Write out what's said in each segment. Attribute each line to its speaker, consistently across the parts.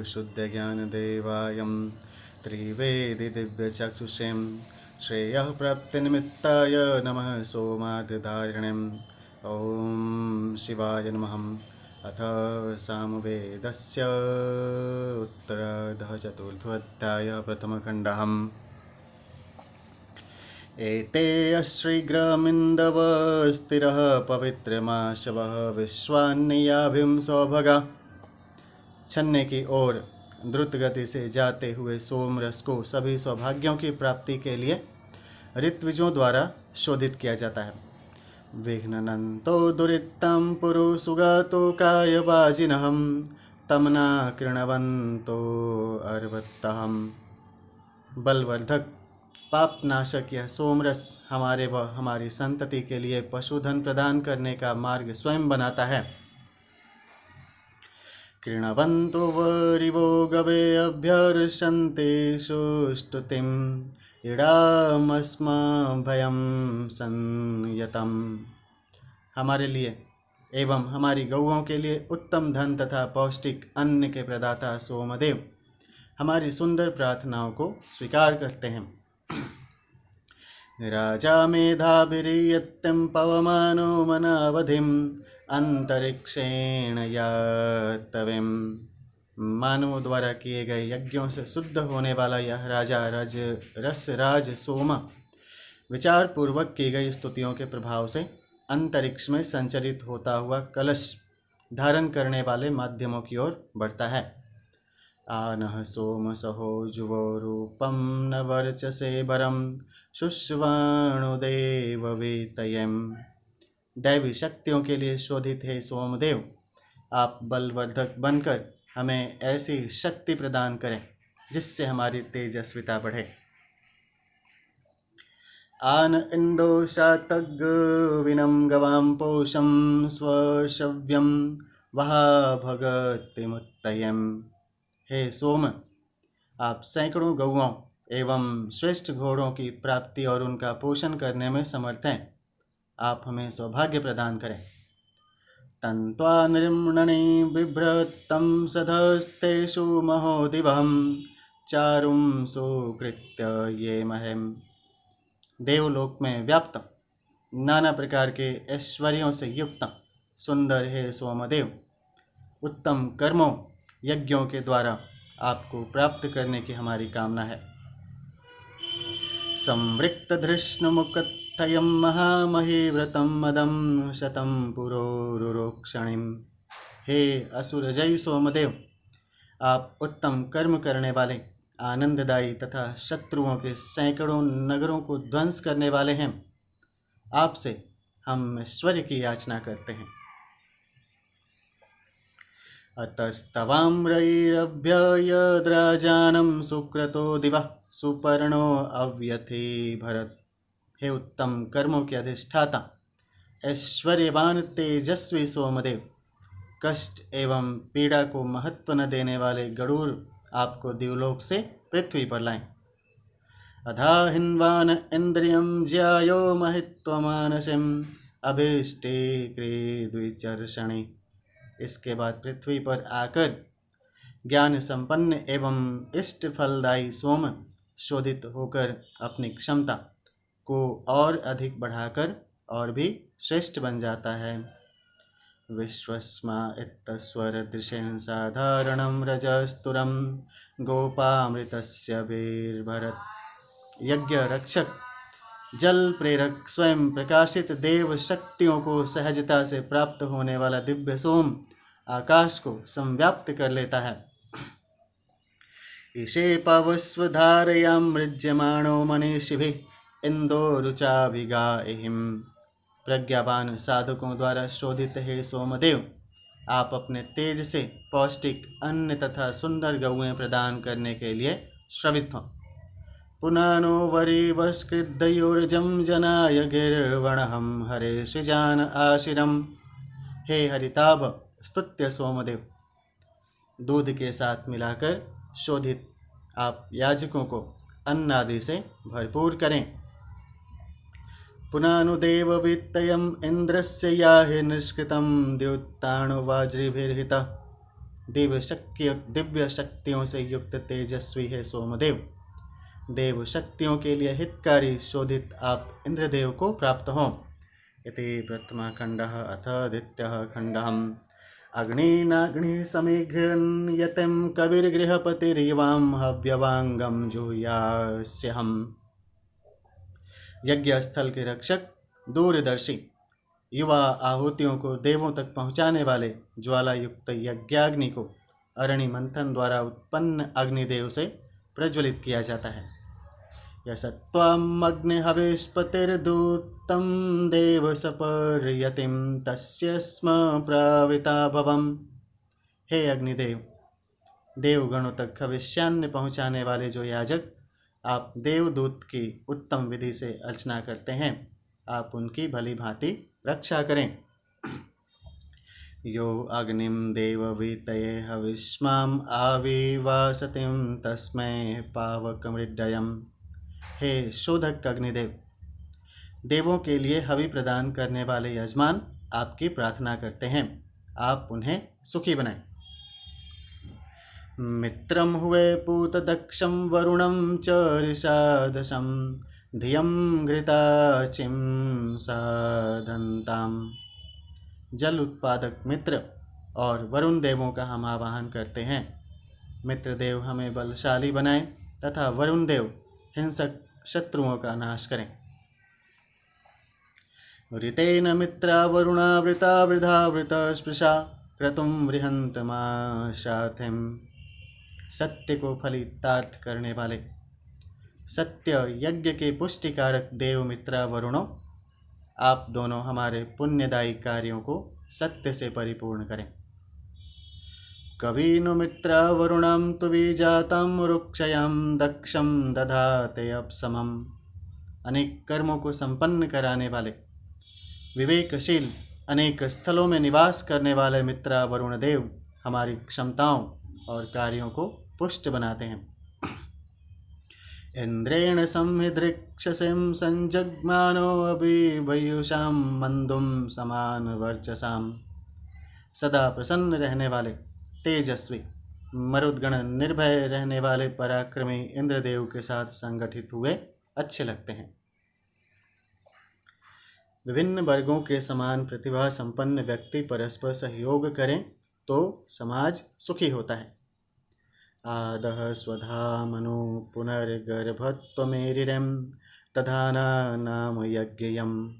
Speaker 1: शुद्धज्ञानदेवायं त्रिवेदि दिव्यचक्षुषें श्रेयः प्राप्तिनिमित्ताय नमः सोमादिधारिणीम् ॐ शिवाय नमः। अथ सामवेदस्य उत्तरार्धः चतुर्थोऽध्यायः प्रथमखण्डः। एते अश्रीग्रमिन्दव स्थिरः पवित्रमाशवः विश्वान्याभिं सौभगा। छन्ने की ओर द्रुत गति से जाते हुए सोमरस को सभी सौभाग्यों की प्राप्ति के लिए ऋत्विजों द्वारा शोधित किया जाता है। विघ्नन्तो दुरितं पुरुषुगातो कायवाजिनहं तमना कृणवन्तो अर्वत्तहम्। बलवर्धक पापनाशक यह सोमरस हमारे व हमारी संतति के लिए पशुधन प्रदान करने का मार्ग स्वयं बनाता है। कृणवन्तो वरिवो गवे अभ्यर्षन्ते सुष्टुतिम् इडामस्माभयं संयतम्। हमारे लिए एवं हमारी गौओं के लिए उत्तम धन तथा पौष्टिक अन्न के प्रदाता सोमदेव हमारी सुंदर प्रार्थनाओं को स्वीकार करते हैं। राजा मेधाभिरीयत्यं पवमानो मनावधिम अंतरिक्षेण यातवेम। मानवों द्वारा किए गए यज्ञों से शुद्ध होने वाला यह राजा रसराज सोमा विचार पूर्वक की गई स्तुतियों के प्रभाव से अंतरिक्ष में संचरित होता हुआ कलश धारण करने वाले माध्यमों की ओर बढ़ता है। आनः सोम सहो जुवो रूपम न वर्चसे वरम शुष्वाणुदेव वीतयम्। दैवी शक्तियों के लिए शोधित है सोमदेव, आप बलवर्धक बनकर हमें ऐसी शक्ति प्रदान करें जिससे हमारी तेजस्विता बढ़े। आन इंदो शातग्विनं गवां पोषं स्वशव्यं वहा भगतिमुत्तयम्। हे सोम, आप सैकड़ों गौओं एवं श्रेष्ठ घोड़ों की प्राप्ति और उनका पोषण करने में समर्थ हैं, आप हमें सौभाग्य प्रदान करें। तन्त्वा निर्मणने बिभ्रतं सधस्तेषु महोदिवहं चारुं सुकृत्य ये महेम। देवलोक में व्याप्त नाना प्रकार के ऐश्वर्यों से युक्त सुंदर है सोमदेव, उत्तम कर्मों यज्ञों के द्वारा आपको प्राप्त करने की हमारी कामना है। संवृक्त धृष्णमुकत्थयं महामहीव्रतं मदं शतं पुरोरुरोक्षणिम्। हे असुरजयी सोमदेव, आप उत्तम कर्म करने वाले आनंददायी तथा शत्रुओं के सैकड़ों नगरों को ध्वंस करने वाले हैं, आपसे हम ऐश्वर्य की याचना करते हैं। अतस्तवाम्रैरभ्ययद्राजानं सुक्रतो दिवः सुपर्णो अव्यथे भरत। हे उत्तम कर्मों के अधिष्ठाता ऐश्वर्यवान तेजस्वी सोमदेव, कष्ट एवं पीड़ा को महत्व न देने वाले गरुड़ आपको दिवलोक से पृथ्वी पर लाएं। अधा हिन्वान इंद्रियं ज्यायो महित्वमानसिम अभीष्टे कृद्विचर्षणि। इसके बाद पृथ्वी पर आकर ज्ञान संपन्न एवं इष्ट फलदायी सोम शोधित होकर अपनी क्षमता को और अधिक बढ़ाकर और भी श्रेष्ठ बन जाता है। विश्वस्मा इत्तस्वर दृशेन साधारणं रजस्तुरं गोपामृतस्य वीरभरत। यज्ञ रक्षक जल प्रेरक स्वयं प्रकाशित देव शक्तियों को सहजता से प्राप्त होने वाला दिव्य सोम आकाश को संव्याप्त कर लेता है। ईशे पवस्वधारयां मृज्यमाणो मनीषिभिः इंदोरुचाभिगाहिम्। प्रज्ञावान साधकों द्वारा शोधित है सोमदेव, आप अपने तेज से पौष्टिक अन्न तथा सुंदर गौएं प्रदान करने के लिए श्रवित हों। पुनानो वरिवस्कृतयोर्जं जनाय गिर्वणहं हरे सृजान आशिरम। हे हरिताभ स्तुत्य सोमदेव, दूध के साथ मिलाकर शोधित आप याजकों को अन्न आदि से भरपूर करें। पुनानुदेव वित्तयम् इंद्रस्य याहि निष्कृतं द्युत्ताणो वाज्रिभिर्हितः। दिव्य शक्तियों से युक्त तेजस्वी है सोमदेव। देव शक्तियों के लिए हितकारी शोधित आप इंद्रदेव को प्राप्त हों। इति प्रथमः खण्डः। अथ द्वितीयः खण्डः। अग्निनाग्निः समीघ्यते कविर्गृहपतिरिवां हव्यवांगं जुह्यास्यहम्। यज्ञ स्थल के रक्षक, दूरदर्शी, युवा आहुतियों को देवों तक पहुँचाने वाले ज्वाला युक्त यज्ञाग्नि को अरणि मंथन द्वारा उत्पन्न अग्निदेव से प्रज्वलित किया जाता है। यशत्वामग्निहविष्पतिर्दूतं देव सपर्यतिं तस्य स्म प्राविता भवम्। हे अग्निदेव, देवगणों तक भविष्यान्न पहुँचाने वाले जो याजक, आप देवदूत की उत्तम विधि से अर्चना करते हैं, आप उनकी भली भांति रक्षा करें। यो अग्निम देववीतये हविष्माम आविवासतिं तस्मै पावकमृडयम्। हे शोधक अग्निदेव, देवों के लिए हवि प्रदान करने वाले यजमान आपकी प्रार्थना करते हैं, आप उन्हें सुखी बनाएं। मित्रं हुए पूतदक्षं वरुणं च ऋषादशं धियं घृताचिं साधन्ताम्। जल उत्पादक मित्र और वरुण देवों का हम आवाहन करते हैं। मित्रदेव हमें बलशाली बनाएं तथा वरुण देव हिंसक शत्रुओं का नाश करें। ऋतेन मित्रा वरुणावृता वृद्धा स्पृशा क्रतुं वृहन्तमाशाथिं। सत्य को फलितार्थ करने वाले सत्य यज्ञ के पुष्टिकारक देव मित्रा वरुणों, आप दोनों हमारे पुण्यदायी कार्यों को सत्य से परिपूर्ण करें। कवीनु मित्रा वरुणं तु विजातं रुक्षयं दक्षं दधाते अपसमम्। अनेक कर्मों को संपन्न कराने वाले विवेकशील अनेक स्थलों में निवास करने वाले मित्रा वरुण देव हमारी क्षमताओं और कार्यों को पुष्ट बनाते हैं। इंद्रेण संहिदृक्षसिं संजग्मानो अभिवयुषां मंदुम समान वर्चसाम। सदा प्रसन्न रहने वाले तेजस्वी मरुद्गण निर्भय रहने वाले पराक्रमी इंद्रदेव के साथ संगठित हुए अच्छे लगते हैं। विभिन्न वर्गों के समान प्रतिभा संपन्न व्यक्ति परस्पर सहयोग करें तो समाज सुखी होता है। आदः स्वधामनु पुनर्गर्भत्वमेरिरं तधाना नाम यज्ञयम्।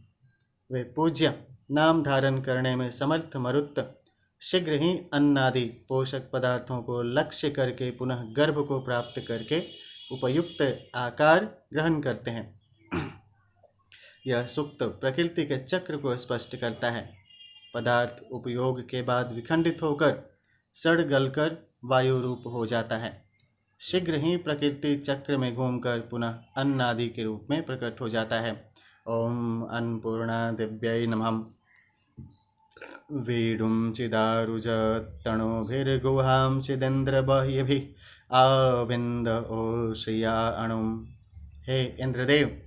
Speaker 1: वे पूज्य नाम धारण करने में समर्थ मरुत शीघ्र ही अन्नादि पोषक पदार्थों को लक्ष्य करके पुनः गर्भ को प्राप्त करके उपयुक्त आकार ग्रहण करते हैं। यह सूक्त प्रकृति के चक्र को स्पष्ट करता है। पदार्थ उपयोग के बाद विखंडित होकर सड़ गलकर वायु रूप हो जाता है, शीघ्र ही प्रकृति चक्र में घूमकर पुनः अन्न आदि के रूप में प्रकट हो जाता है। ओम अन्नपूर्णा दिव्यै नमः। वीडुं चिदारुजतणुभिर्गुहां चिदेन्द्रबाह्यभिः आविन्द ओश्रिया अणुम्। हे इंद्रदेव,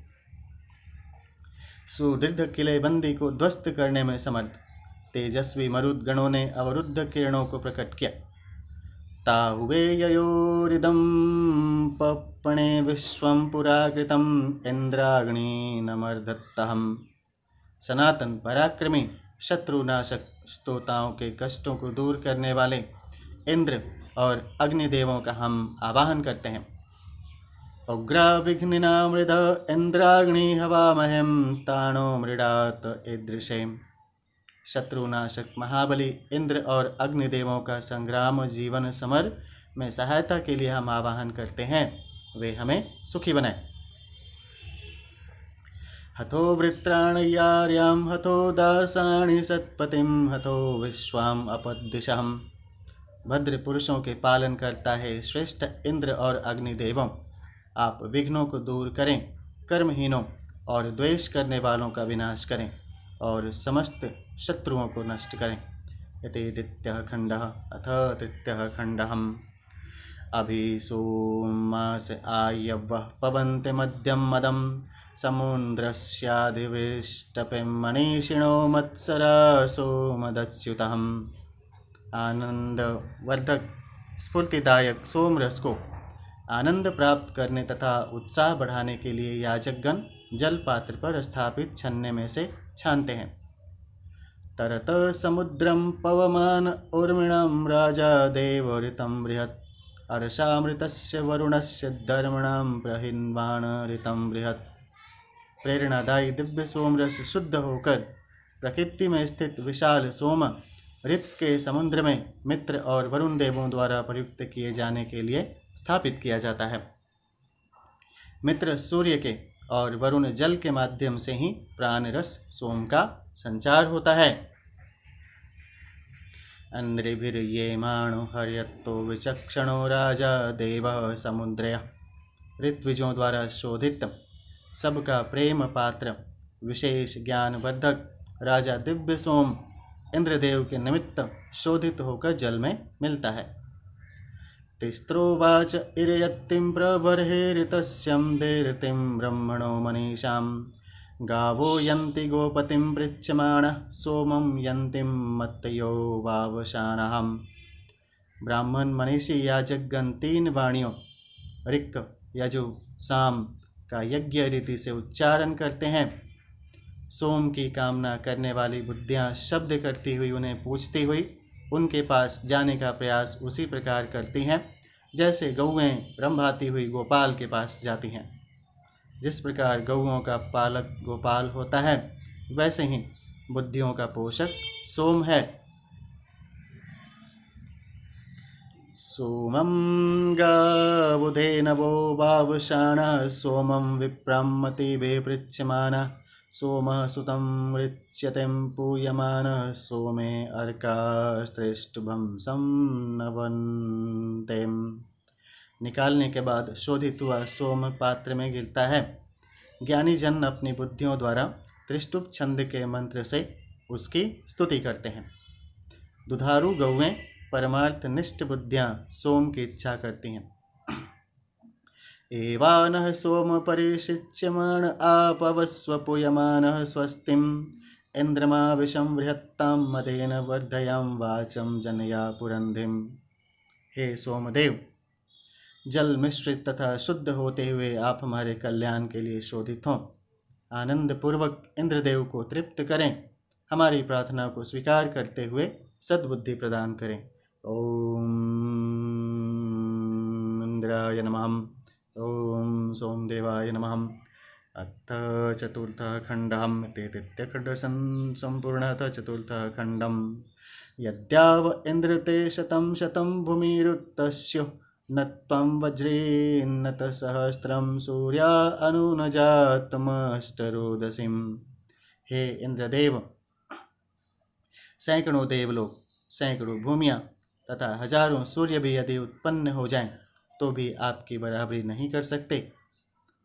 Speaker 1: सुदृढ़ किलेबंदी को ध्वस्त करने में समर्थ तेजस्वी मरुद्गणों ने अवरुद्ध किरणों को प्रकट किया। ताहुवे ययोरिदं पप्पणे विश्वं पुराकृतम् इंद्राग्निनमर्दत्तहम्। सनातन पराक्रमी शत्रुनाशक स्तोताओं के कष्टों को दूर करने वाले इंद्र और अग्निदेवों का हम आवाहन करते हैं। उग्रा विघ्निना मृद इंद्राग्नि हवामहं तानो मृडात ईदृशेम। शत्रुनाशक महाबली इंद्र और अग्निदेवों का संग्राम जीवन समर में सहायता के लिए हम आवाहन करते हैं, वे हमें सुखी बनाएं। हतो वृत्राणयार्यां हतो दासाणि सत्पतिं हतो विश्वाम अपद्दिशहम्। भद्र पुरुषों के पालन करता है श्रेष्ठ इंद्र और अग्निदेवों, आप विघ्नों को दूर करें, कर्महीनों और द्वेष करने वालों का विनाश करें और समस्त शत्रुओं को नष्ट करें। इति द्वितीयः खण्डः। अथ तृतीयः खण्डः। अभिसोमास आयवः पवन्ति मध्यं मदं समुद्रस्याधिविष्टपिं मनीषिणो मत्सरासो मदच्युतम्। आनंदवर्धक स्फूर्तिदायक सोम रस को आनंद प्राप्त करने तथा उत्साह बढ़ाने के लिए याजकगण जल पात्र पर स्थापित छन्ने में से छानते हैं। तरत समुद्रम पवमान उर्मिणं राजा देवऋतं बृहत् अर्षामृतस्य वरुणस्य धर्मणां प्रहिन्वाण ऋतं बृहत्। प्रेरणादायी दिव्य सोमरस शुद्ध होकर प्रकृति में स्थित विशाल सोम ऋत के समुद्र में मित्र और वरुण देवों द्वारा प्रयुक्त किए जाने के लिए स्थापित किया जाता है। मित्र सूर्य के और वरुण जल के माध्यम से ही प्राण रस सोम का संचार होता है। अंद्रिभिर्येमाणो हर्यत्तो विचक्षणो राजा देवः समुद्रयः। ऋत्विजों द्वारा शोधित सबका प्रेम पात्र विशेष ज्ञानवर्धक राजा दिव्य सोम इंद्रदेव के निमित्त शोधित होकर जल में मिलता है। तिस्त्रोवाच इरयत्तिं प्रबर्हेरितस्यं देरतिं ब्रह्मणो मनीषां गावो यन्ति गोपतिं पृच्छमाणः सोमं यन्तिं मत्तयो वावशानहम्। ब्राह्मण मनीषी याजकगण 3 वाणियों ऋक् यजु साम का यज्ञ रीति से उच्चारण करते हैं। सोम की कामना करने वाली बुद्धियाँ शब्द करती हुई उन्हें पूछती हुई उनके पास जाने का प्रयास उसी प्रकार करती हैं जैसे गौएं रंभाती हुई गोपाल के पास जाती हैं। जिस प्रकार गौओं का पालक गोपाल होता है वैसे ही बुद्धियों का पोषक सोम है। सोमं गावुधेनवो वावशानः सोमं विप्रामतिभि पृच्छमानः सोमः सुतं ऋच्यतें पूयमानः सोमे अर्कास्त्रिष्टुभं सम्नवन्तेम। निकालने के बाद शोधित हुआ सोम पात्र में गिरता है। ज्ञानी जन अपनी बुद्धियों द्वारा त्रिष्टुप छंद के मंत्र से उसकी स्तुति करते हैं। दुधारू गौएं परमार्थ निष्ठ बुद्धियाँ सोम की इच्छा करती हैं। एवानः सोम परिशिच्यमाण आपवस्व पूयमानः स्वस्तिम इंद्रमा विषम बृहत्तां मदेन वर्धयां वाचम जनया पुरंधिम। हे सोमदेव, जल मिश्रित तथा शुद्ध होते हुए आप हमारे कल्याण के लिए शोधित हों। आनंद पूर्वक इंद्रदेव को तृप्त करें। हमारी प्रार्थना को स्वीकार करते हुए सद्बुद्धि प्रदान करें। ओम इंद्राय नमः। ओम सोमदेवाय नमः। अथ चतुर्थः खण्डः तेतित्यखण्डः सम्पूर्णः चतुर्थः खण्डः। यद्याव इन्द्रते शतं शतं भूमिरुत्तस्यो न त्वं वज्रेन्नत सहस्त्रं सूर्या अनुनजातमष्टरोदसीं। हे इंद्रदेव, सैकड़ों देवलोक, सैकड़ों भूमियाँ तथा हजारों सूर्य भी यदि उत्पन्न हो जाएं तो भी आपकी बराबरी नहीं कर सकते।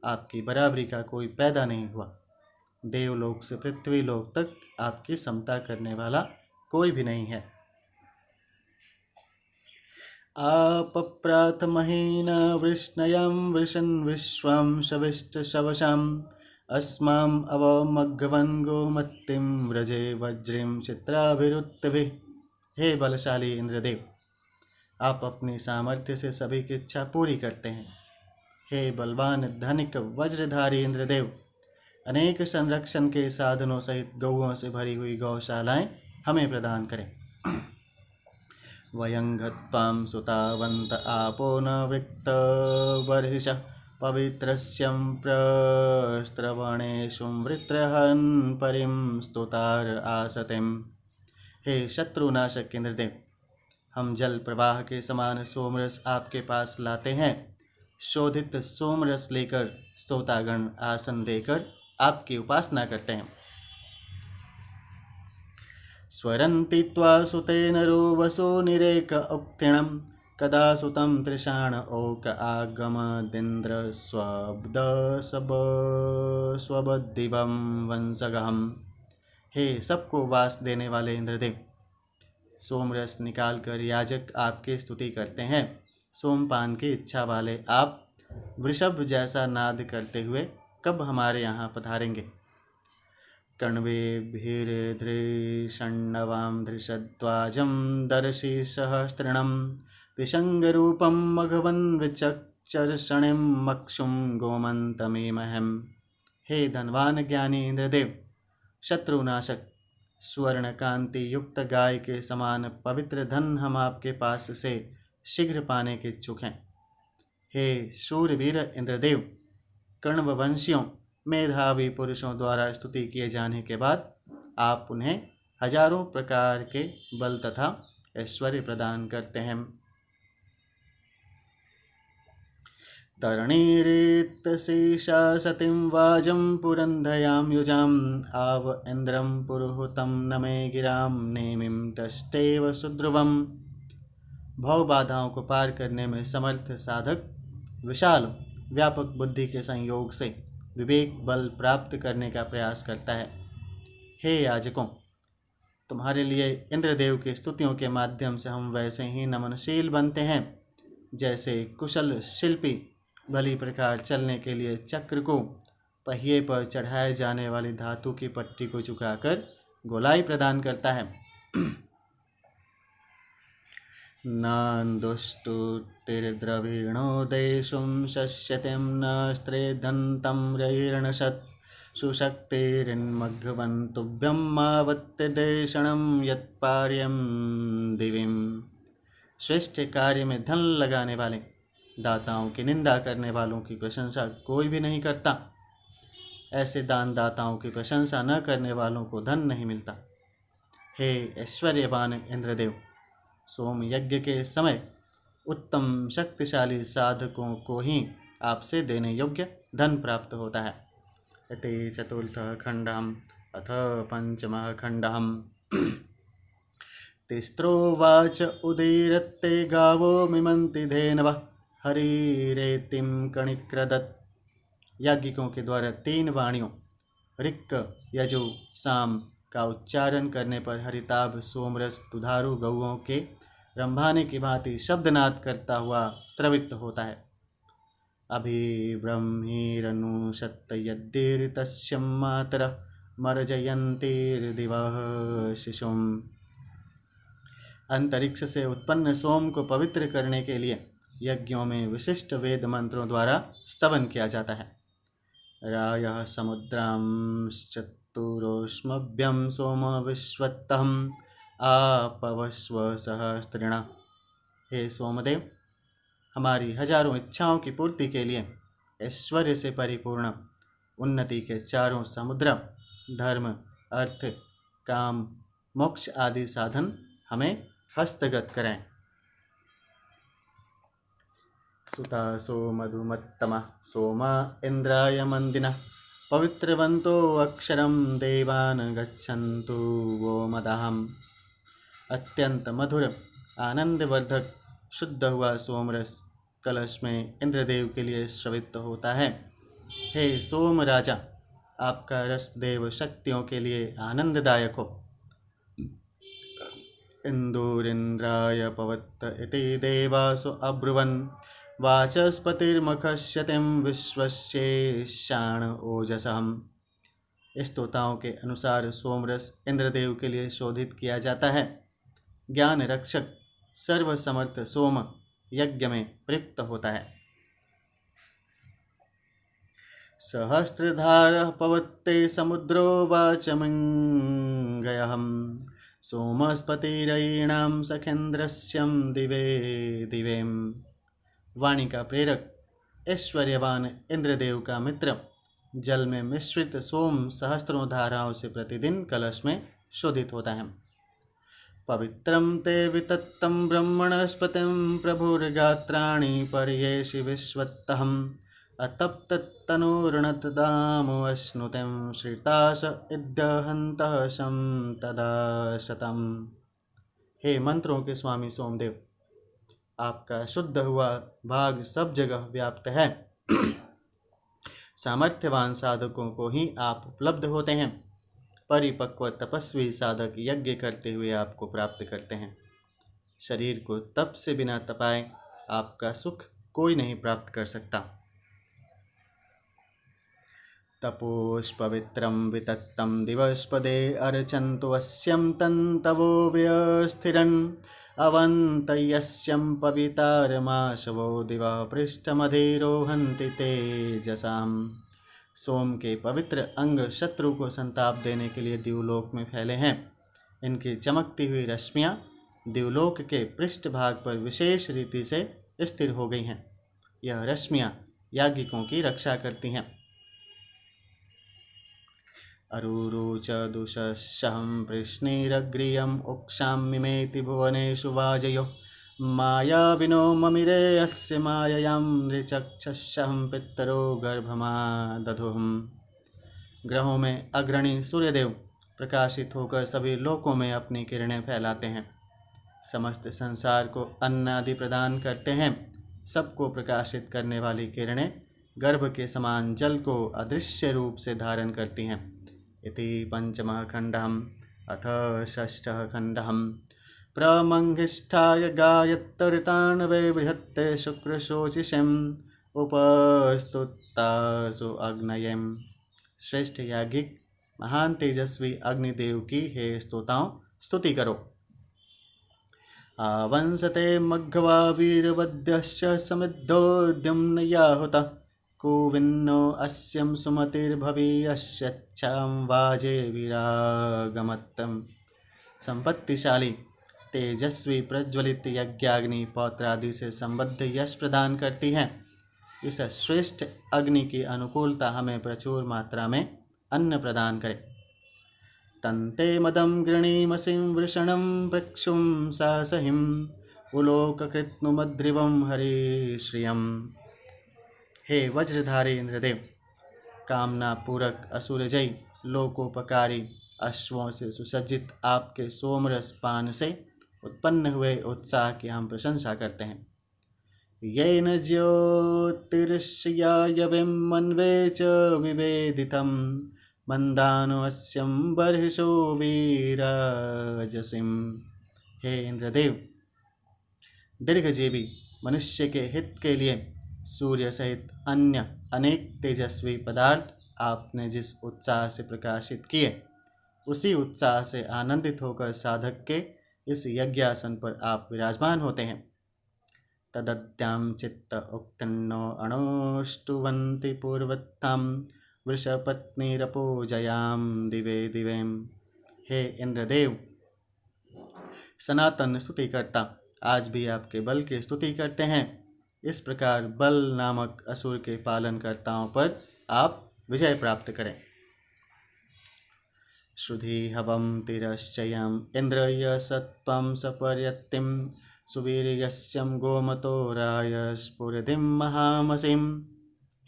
Speaker 1: आपकी बराबरी का कोई पैदा नहीं हुआ। देवलोक से पृथ्वी लोक तक आपकी समता करने वाला कोई भी नहीं है। आपप्राथ महीना वृष्णयां वृषन् विश्वां शविष्ट शवशाम् अस्माम् अवमघवन् गोमत्तिं व्रजे वज्रिं चित्राभिरुत्तभिः। हे बलशाली इंद्रदेव, आप अपनी सामर्थ्य से सभी की इच्छा पूरी करते हैं। हे बलवान धनिक वज्रधारी इंद्रदेव, अनेक संरक्षण के साधनों सहित गौओं से भरी हुई गौशालाएं हमें प्रदान करें। वयं गत्वां सुतावन्त आपो न वृक्तबर्हिषः पवित्रस्यं प्रस्त्रवणेषु वृत्रहन् परिं स्तोतार आसतिम्। हे शत्रुनाशक इंद्रदेव, हम जल प्रवाह के समान सोमरस आपके पास लाते हैं। शोधित सोमरस लेकर स्तोतागण आसन देकर आपकी उपासना करते हैं। स्वरन्ति त्वा सुतेन रोवसो निरेक उक्तिणं कदा सुतं तृषाण ओक आगमदिन्द्र स्वबद्दिवं वंशगहम्। हे सबको वास देने वाले इंद्रदेव, सोमरस निकालकर याजक आपकी स्तुति करते हैं। सोमपान की इच्छा वाले आप वृषभ जैसा नाद करते हुए कब हमारे यहाँ पधारेंगे। कण्वेभिर्धृषण्णवां धृषध्वाजं दर्शि सहस्रणं विसङ्गरूपं मघवन् विचक्षर्षणिं मक्षुं गोमन्तमीमहम्। हे धनवान ज्ञानी इंद्रदेव, शत्रुनाशक स्वर्ण कांति युक्त गाय के समान पवित्र धन हम आपके पास से शीघ्र पाने के इच्छुक हैं। हे शूरवीर इंद्रदेव, कण्ववंशियों मेधावी पुरुषों द्वारा स्तुति किए जाने के बाद आप उन्हें हजारों प्रकार के बल तथा ऐश्वर्य प्रदान करते हैं। तरणीरेत्तशेषा सतीं वाजं पुरंधयां युजाम् आव इंद्रं पुरुहुतं नमे गिरां नेमिं तष्टेव सुध्रुवम्। भव बाधाओं को पार करने में समर्थ साधक विशाल व्यापक बुद्धि के संयोग से विवेक बल प्राप्त करने का प्रयास करता है। हे याजकों, तुम्हारे लिए इंद्रदेव की स्तुतियों के माध्यम से हम वैसे ही नमनशील बनते हैं जैसे कुशल शिल्पी भली प्रकार चलने के लिए चक्र को पहिए पर चढ़ाए जाने वाली धातु की पट्टी को झुकाकर गोलाई प्रदान करता है। नान्दुष्टुतिर्द्रवीणो देशुं शस्यतिं न स्त्रेदन्तं रैर्णशत् सुशक्तिरिन्मघवन् तुभ्यं मावत्यदेशणं यत्पार्यं दिविं। श्रेष्ठ कार्य में धन लगाने वाले दाताओं की निंदा करने वालों की प्रशंसा कोई भी नहीं करता। ऐसे दान दाताओं की प्रशंसा न करने वालों को धन नहीं मिलता। हे ऐश्वर्यवान इंद्रदेव, सोम यज्ञ के समय उत्तम शक्तिशाली साधकों को ही आपसे देने योग्य धन प्राप्त होता है। इति चतुर्थः खण्डः अथ पंचमः खण्डः। तिस्रोवाच उदीरत्ते गावो मिमन्ति धेनवः हरिरेतिं कणिक्रदत्। याज्ञिकों के द्वारा 3 वाणियों ऋक् यजु साम का उच्चारण करने पर हरिताभ सोमरस दुधारू गौओं के रंभाने की भांति शब्दनाद करता हुआ स्रवित होता है। अभिब्रह्मीरनुशत्तयद्दीर्तस्य मातरः मर्जयन्तीर्दिवः शिशुम्। अंतरिक्ष से उत्पन्न सोम को पवित्र करने के लिए यज्ञों में विशिष्ट वेद मंत्रों द्वारा स्तवन किया जाता है। रायः समुद्रांश्चतुरोष्मभ्यं सोम विश्वत्तहम् आपवस्व सहस्त्रिण। हे सोमदेव, हमारी हजारों इच्छाओं की पूर्ति के लिए ऐश्वर्य से परिपूर्ण उन्नति के चारों समुद्र धर्म अर्थ काम मोक्ष आदि साधन हमें हस्तगत करें। सुतासो मधुमत्तमा सोमा इंद्राय मंदिनः पवित्रवन्तो अक्षरं देवान् गच्छन्तु वो मदाहम्। अत्यंत मधुर आनंदवर्धक शुद्ध हुआ सोमरस कलश में इंद्रदेव के लिए श्रवित होता है। हे सोम राजा, आपका रस देव शक्तियों के लिए आनंददायक हो। इंदुरिंद्राय पवत्त इति देवासु अब्रुवन् वाचस्पतिर्मखश्यतिं विश्वस्येषाण ओजसम्। स्तोताओं के अनुसार सोमरस इंद्रदेव के लिए शोधित किया जाता है। ज्ञान रक्षक सर्वसमर्थ सोम यज्ञ में प्रयुक्त होता है। सहस्रधारः पवत्ते समुद्रो वाचमङ्गयहम् सोमस्पतिरयीणां सखेन्द्रस्यं दिवे दिवेम। वाणी का प्रेरक ऐश्वर्यवान इंद्रदेव का मित्र जल में मिश्रित सोम सहस्त्रों धाराओं से प्रतिदिन कलश में शोधित होता है। पवित्रं ते वितत्तं ब्रह्मणस्पतिं प्रभुर्गात्राणि पर्येषि विश्वत्तहम् अतप्ततनोर्णतदामुष्णुतिं श्रिताश इद्यहन्तः शं तदा शतम्। हे मंत्रों के स्वामी सोमदेव, आपका शुद्ध हुआ भाग सब जगह व्याप्त है। सामर्थ्यवान साधकों को ही आप उपलब्ध होते हैं। परिपक्व तपस्वी साधक यज्ञ करते हुए आपको प्राप्त करते हैं। शरीर को तप से बिना तपाए आपका सुख कोई नहीं प्राप्त कर सकता। तपोष्पवित्रं वितत्तं दिवस्पदे अर्चन्तु वश्यं तन्तवो व्यस्थिरन् अवन्तयस्यं पवितारमाशवो दिवा पृष्ठमधिरोहन्ति तेजसाम्। सोम के पवित्र अंग शत्रु को संताप देने के लिए दिवलोक में फैले हैं। इनकी चमकती हुई रश्मियाँ दिवलोक के पृष्ठभाग पर विशेष रीति से स्थिर हो गई हैं। यह रश्मियाँ याज्ञिकों की रक्षा करती हैं। अरुरुच दुषशहं कृष्णैरग्रियम् उक्षाम्यमेति भुवनेषु वाजयो मायाविनो ममिरे अस्य माययां नृचक्षुषहं पितरो गर्भमा दधुहम्। ग्रहों में अग्रणी सूर्यदेव प्रकाशित होकर सभी लोकों में अपनी किरणें फैलाते हैं। समस्त संसार को अन्न आदि प्रदान करते हैं। सबको प्रकाशित करने वाली किरणें गर्भ के समान जल को अदृश्य रूप से धारण करती हैं। इति पंचमः खण्डः। अथ षष्ठः खण्डः। प्रमंहिष्ठाय गायत्तर्ताण्वे बृहत्ते शुक्रशोचिषम् उपस्तुतासु अग्नयेम। श्रेष्ठ याज्ञिक महान तेजस्वी अग्निदेव की हे स्तोताओं स्तुति करो। आवंसते मघवा वीरवद्यश्च समिद्धोद्यम्नया होता कुविन्नो अस्यं सुमतिर्भवीयश्चां वाजे विरागमत्तम्। संपत्तिशाली तेजस्वी प्रज्वलित यज्ञाग्नि पौत्र आदि से संबद्ध यश प्रदान करती है। इस श्रेष्ठ अग्नि की अनुकूलता हमें प्रचुर मात्रा में अन्न प्रदान करे। तन्ते मदं गृणीमसिं वृषणं वृक्षुं सासहिम् उलोककृत्नुमद्रिवं हरिश्रियम्। हे वज्रधारी इंद्रदेव, कामना पूरक असुरजयी लोकोपकारी अश्वों से सुसज्जित आपके सोमरस पान से उत्पन्न हुए उत्साह की हम प्रशंसा करते हैं। येन ज्योतिर्ष्यायविं मन्वे च विवेदितं मंदानुवस्यं बर्हिषो वीराजसिम। हे इंद्रदेव, दीर्घजीवी मनुष्य के हित के लिए सूर्य सहित अन्य अनेक तेजस्वी पदार्थ आपने जिस उत्साह से प्रकाशित किए, उसी उत्साह से आनंदित होकर साधक के इस यज्ञासन पर आप विराजमान होते हैं। तदत्यां चित्त उक्तन्नो अणोष्टुवन्ति पूर्वत्तां वृषपत्नीरपोजयां दिवे दिवेम। हे इंद्रदेव, सनातन स्तुतिकर्ता आज भी आपके बल की स्तुति करते हैं। इस प्रकार बल नामक असुर के पालनकर्ताओं पर आप विजय प्राप्त करें। श्रुधि हवं तिरश्चयम् इंद्रय सत्वं सपर्यत्तिं सुवीर्यस्यं गोमतो रायस्फुरदिं महामसिं।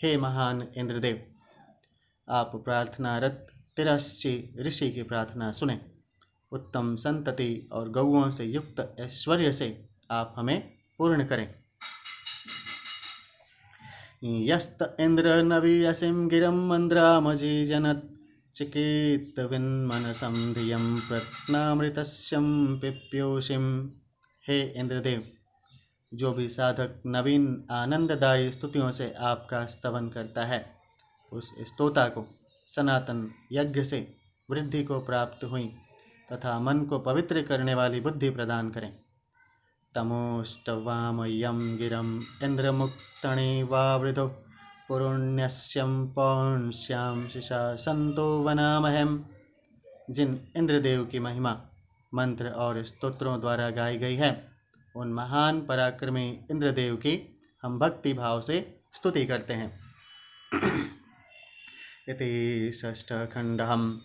Speaker 1: हे महान इंद्रदेव, आप प्रार्थनारत तिरश्ची ऋषि की प्रार्थना सुने। उत्तम संतति और गौओं से युक्त ऐश्वर्य से आप हमें पूर्ण करें। यस्त इंद्र नवीयसिं गिरं मंद्रामजीजनत् चिकीर्तविन्मनसं धियं प्रत्नामृतस्यं पिप्योषिं। हे इंद्रदेव, जो भी साधक नवीन आनंददायी स्तुतियों से आपका स्तवन करता है, उस स्तोता को सनातन यज्ञ से वृद्धि को प्राप्त हुई तथा मन को पवित्र करने वाली बुद्धि प्रदान करें। तमोष्टवामयं गिरं इंद्रमुक्तणे वावृधो पुरुण्यस्यं पौंस्यां शिशा संतो वनामहम। जिन इंद्रदेव की महिमा मंत्र और स्तोत्रों द्वारा गाई गई है, उन महान पराक्रमी इंद्रदेव की हम भक्ति भाव से स्तुति करते हैं। इति षष्ठः खण्डः।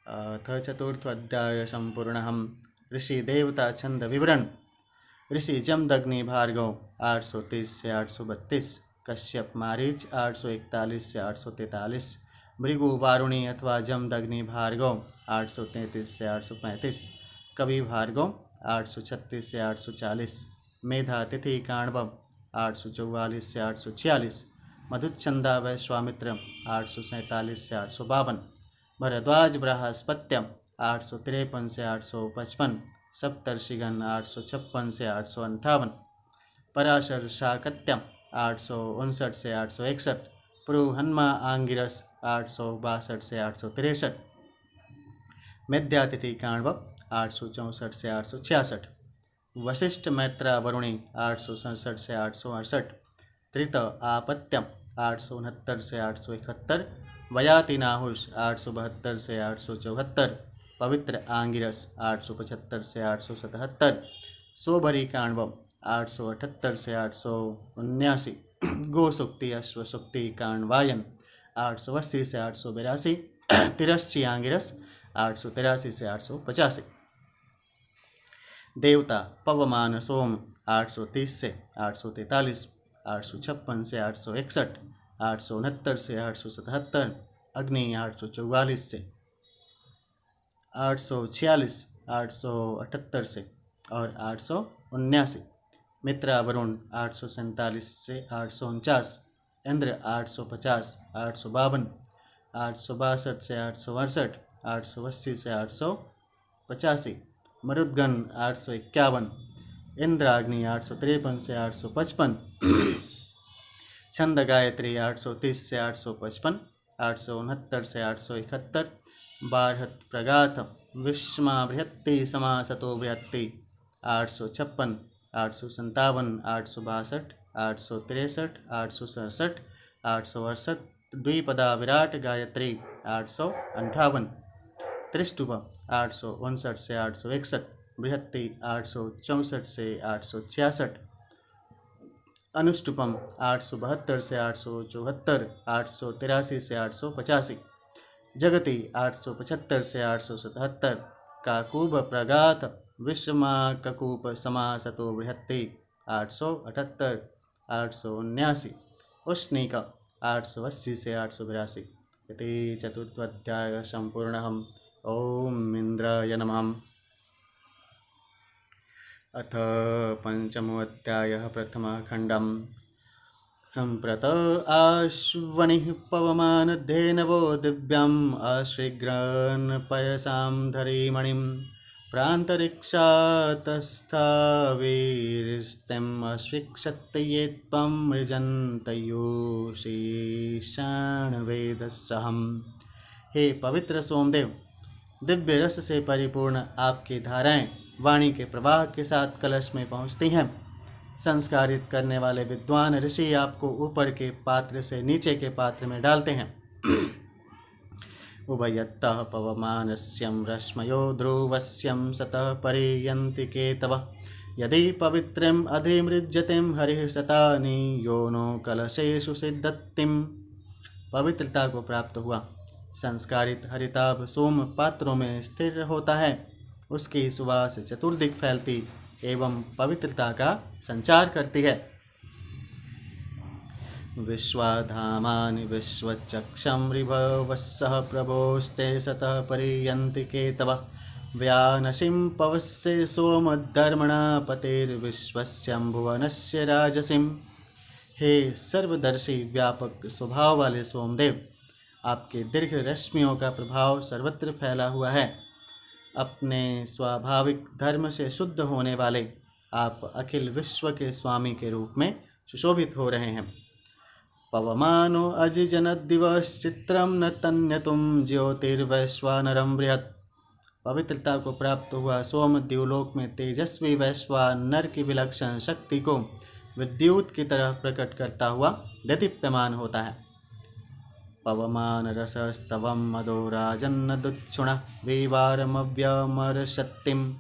Speaker 1: अथ चतुर्थोऽध्यायः सम्पूर्णः। ऋषि देवता छंद विवरण। ऋषि जमदग्नि भार्गव 830 से 832, कश्यप मारीच 841 से 843, भृगु वारुणी अथवा जमदग्नि भार्गव 833 से 835, कवि भार्गव 836 से 840, मेधा तिथि काण्वव 844 से 846, मधुच्छंदा वैश्वामित्र 847 से 852, भरद्वाज बृहस्पत्यम 853 से 855, सप्तर्षिगण 856 से 858, पराशर शाकत्यम 859 से 861, पुरुहन्मा आंगिरस 862 से 863, मेध्यातिथि काण्व 864 से 866, वशिष्ठ मैत्रा वरुणी 867 से 868, त्रित आपत्यम 869 से 871, वयाति नाहुष 872 से 874, पवित्र आंगिरस 875 से 877, सोभरी काण्व 878 से 879, गोसुक्ति अश्वसुक्ति काण्वायन 880 से 882, तिरश्ची आंगिरस 883 से 885, देवता पवमान सोम 830 से 843, 856 से 861, 869 से 877, अग्नि 844 से 846, 878 से और 879, मित्रा वरुण 847 से 849, इंद्र 850, 852, 862 से 868, 880 से 885, मरुद्गण 851, इंद्राग्नि 853 से 855, छंद गायत्री 830 से 855, 869 से 871, बारहत प्रगाथ विश्मा बृहत्ति समासतो बृहत्ति 856, 857, 862, 863, 867, 868, द्विपदा विराट गायत्री 858, त्रिष्टुभ 859 से 861, बृहत्ति 864 से 866, अनुष्टुपम 872 से 874, 883 से 885, जगति 875 से 877, काकूब प्रगाथ विश्वमा ककूप समासतो बृहत्ति 878, 879, उष्णिक 880 से 882। इति चतुर्थोऽध्यायः सम्पूर्णः। ओम इंद्राय नमः। अथ पंचमोऽध्यायः प्रथमः खण्डम्। हम प्रत आश्वनिः पवमानद्धेनवो दिव्याम् अश्विग्रन् पयसां धरीमणिं प्रान्तरिक्षातस्थावीरिस्तेम् अश्विक्षत्तये त्वं मृजन्तयोशीशानवेदस्सहम्। हे पवित्र सोमदेव, दिव्य रस से परिपूर्ण आपकी धाराएं वाणी के प्रवाह के साथ कलश में पहुँचती हैं। संस्कारित करने वाले विद्वान ऋषि आपको ऊपर के पात्र से नीचे के पात्र में डालते हैं। उभयत्तः पवमानस्यं रश्मयो ध्रुवस्यं सतः परियन्ति केतवः। यदि पवित्रम् अधिमृज्यतिं हरिः शतानि योनो कलशेषु सिद्धतिम्। पवित्रता को प्राप्त हुआ संस्कारित हरिताभ सोम पात्रों में स्थिर होता है। उसकी सुवास चतुर्दिक फैलती एवं पवित्रता का संचार करती है। विश्वाधामानि विश्वचक्षं ऋभवस्सः प्रभोस्ते सतः परियन्ति केतवः। व्यानशिं पवस्ये सोमधर्मणा पतेर्विश्वस्यम्भुवनस्य राजसिं। हे सर्वदर्शी व्यापक स्वभाव वाले सोमदेव, आपके दीर्घ रश्मियों का प्रभाव सर्वत्र फैला हुआ है। अपने स्वाभाविक धर्म से शुद्ध होने वाले आप अखिल विश्व के स्वामी के रूप में सुशोभित हो रहे हैं। पवमानो अजिजनद्दिवश्चित्रं न तन्यतुं ज्योतिर्वैश्वानरं बृहत्। पवित्रता को प्राप्त हुआ सोम द्युलोक में तेजस्वी वैश्वानर की विलक्षण शक्ति को विद्युत की तरह प्रकट करता हुआ दीप्यमान होता है। पवमान रसस्तवं मदो राजन्नदुच्छुणः विवारमव्यमरशक्तिं।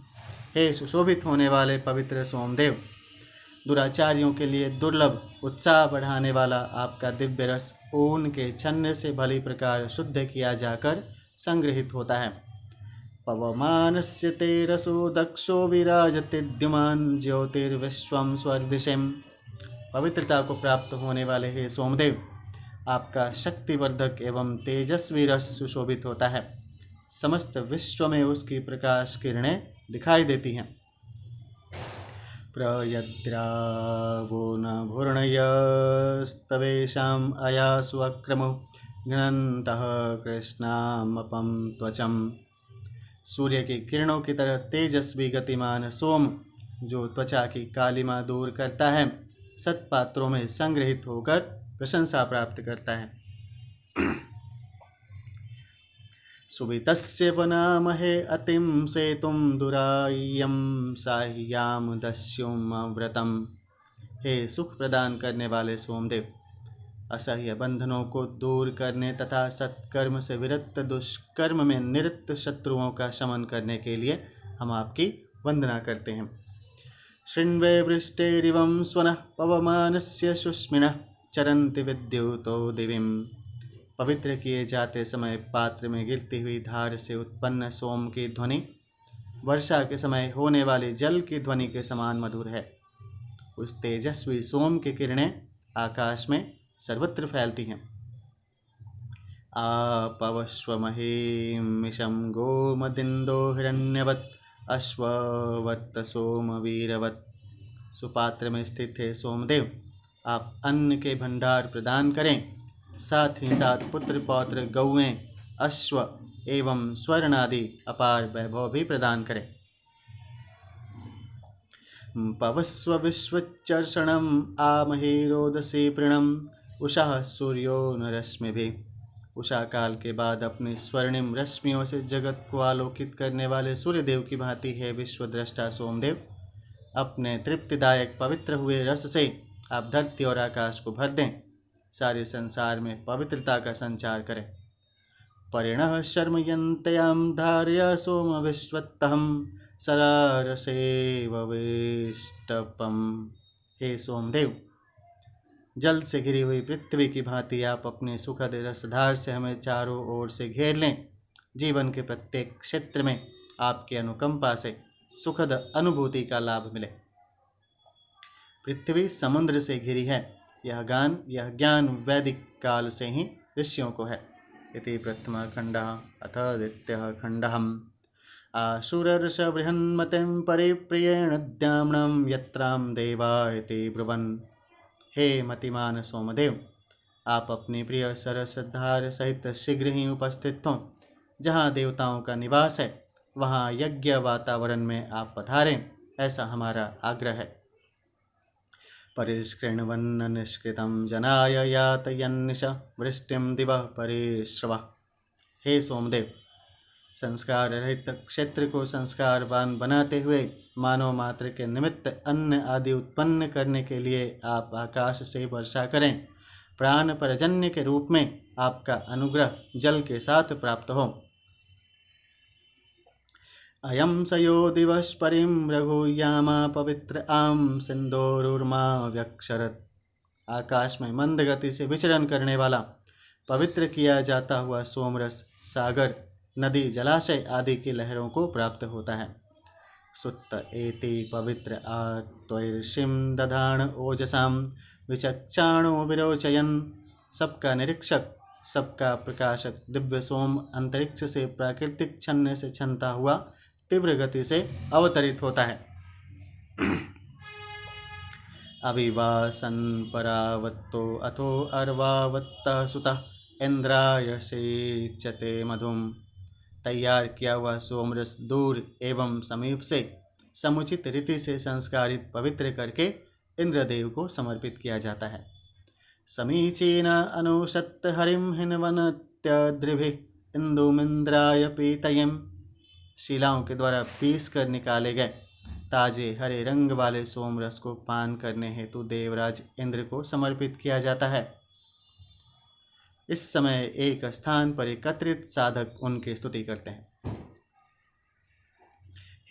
Speaker 1: हे सुशोभित होने वाले पवित्र सोमदेव, दुराचारियों के लिए दुर्लभ उत्साह बढ़ाने वाला आपका दिव्य रस ऊन के छन्न से भली प्रकार शुद्ध किया जाकर संग्रहित होता है। पवमानस्य ते रसो दक्षो विराजते द्युमान् ज्योतिर्विश्वं स्वर्दिशेम्। पवित्रता को प्राप्त होने वाले हे सोमदेव, आपका शक्तिवर्धक एवं तेजस्वी रस सुशोभित होता है। समस्त विश्व में उसकी प्रकाश किरणें दिखाई देती हैं। प्रयद्रावो न भूर्णयस्तवेषाम् अयासु अक्रमो घ्नन्तः कृष्णामपं त्वचं। सूर्य की किरणों की तरह तेजस्वी गतिमान सोम, जो त्वचा की कालिमा दूर करता है, सत्पात्रों में संग्रहित होकर प्रशंसा प्राप्त करता है। सुवितस्य वनामहे अतिं सेतुं दुराय्यं साह्याम दस्युम व्रतम। हे सुख प्रदान करने वाले सोमदेव, असह्य बंधनों को दूर करने तथा सत्कर्म से विरक्त दुष्कर्म में निरत शत्रुओं का शमन करने के लिए हम आपकी वंदना करते हैं। शृण्वे वृष्टेरिवं स्वनः पवमानस्य शुष्मिणः चरन्ति विद्युतो दिविम। पवित्र किए जाते समय पात्र में गिरती हुई धार से उत्पन्न सोम की ध्वनि वर्षा के समय होने वाली जल की ध्वनि के समान मधुर है। उस तेजस्वी सोम की किरणें आकाश में सर्वत्र फैलती हैं। आपवश्वमहीमिषं गोमदिन्दो हिरण्यवत् अश्ववत् सोमवीरवत्। सुपात्र में स्थित है सोमदेव, आप अन्न के भंडार प्रदान करें, साथ ही साथ पुत्र पौत्र गौएं अश्व एवं स्वर्ण आदि अपार वैभव भी प्रदान करें। पवस्व विश्वचर्षणम् आमहीरोदसी प्रणम उषा सूर्यो न रश्मिभिः। उषा काल के बाद अपनी स्वर्णिम रश्मियों से जगत को आलोकित करने वाले सूर्यदेव की भांति है विश्वद्रष्टा सोमदेव। अपने तृप्तिदायक पवित्र हुए रस से आप धरती और आकाश को भर दें, सारे संसार में पवित्रता का संचार करें। परिणः शर्मयन्त्यां धारय सोम विश्वत्तहं सरारसेववेष्टपम। हे सोमदेव, जल से घिरी हुई पृथ्वी की भांति आप अपने सुखद रसधार से हमें चारों ओर से घेर लें। जीवन के प्रत्येक क्षेत्र में आपकी अनुकंपा से सुखद अनुभूति का लाभ मिले। पृथ्वी समुद्र से घिरी है, यह ज्ञान वैदिक काल से ही ऋषियों को है। इति प्रथम खंडः अथ द्वितीयः खंडः। आशुरर्ष बृहन्मतिं परिप्रियेण द्याम्नं यत्रां देवा इति ब्रुवन्। हे मतिमान सोमदेव, आप अपनी प्रिय सरसधार सहित शीघ्र ही उपस्थित हों। जहाँ देवताओं का निवास है वहाँ यज्ञ वातावरण में आप पधारें, ऐसा हमारा आग्रह है। परिष्कृण्वन्न निष्कृतं जनाय यातयन्निश वृष्टिं दिवः परिश्रवः। हे सोमदेव, संस्कार रहित क्षेत्र को संस्कारवान बनाते हुए मानव मात्र के निमित्त अन्न आदि उत्पन्न करने के लिए आप आकाश से वर्षा करें। प्राण परजन्य के रूप में आपका अनुग्रह जल के साथ प्राप्त हो। अयं स यो दिवस परिं रघुयामा पवित्र आम सिंदूरुर्मा व्यक्षरत्। आकाश में मंद गति से विचरण करने वाला पवित्र किया जाता हुआ सोमरस सागर, नदी, जलाशय आदि की लहरों को प्राप्त होता है। सुत्त एति पवित्र आत्वैर्षिं दधान ओजसां विचक्षाणो विरोचयन्। सबका निरीक्षक, सबका प्रकाशक दिव्य सोम अंतरिक्ष से प्राकृतिक छन्ने से छनता हुआ तीव्र गति से अवतरित होता है। अविवासन परावत्तो अथो अर्वावत्तः सुतः इंद्राय सेचते मधुम। तैयार किया हुआ सोमरस दूर एवं समीप से समुचित रीति से संस्कारित पवित्र करके इंद्रदेव को समर्पित किया जाता है। समीचीन अनुशत हरिम हिन्वनत्यद्रिभिः इंदुमिंद्राय पीतयम्। शिलाओं के द्वारा पीस कर निकाले गए ताजे हरे रंग वाले सोमरस को पान करने हेतु देवराज इंद्र को समर्पित किया जाता है। इस समय एक स्थान पर एकत्रित साधक उनकी स्तुति करते हैं।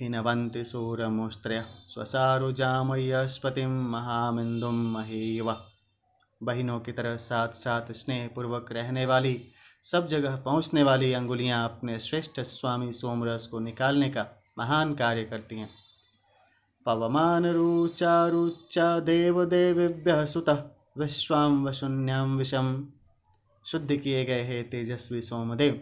Speaker 1: हिनवन्ति सूरमुस्त्रयः स्वसारुजामयस्पतिं महामिन्दुं महीवः। बहिनों की तरह साथ साथ स्नेह पूर्वक रहने वाली, सब जगह पहुँचने वाली अंगुलियाँ अपने श्रेष्ठ स्वामी सोमरस को निकालने का महान कार्य करती हैं। पवमान रुचा रुचा देव देवेभ्यः सुतः विश्वां वशून्यां विषम। शुद्ध किए गए हैं तेजस्वी सोमदेव,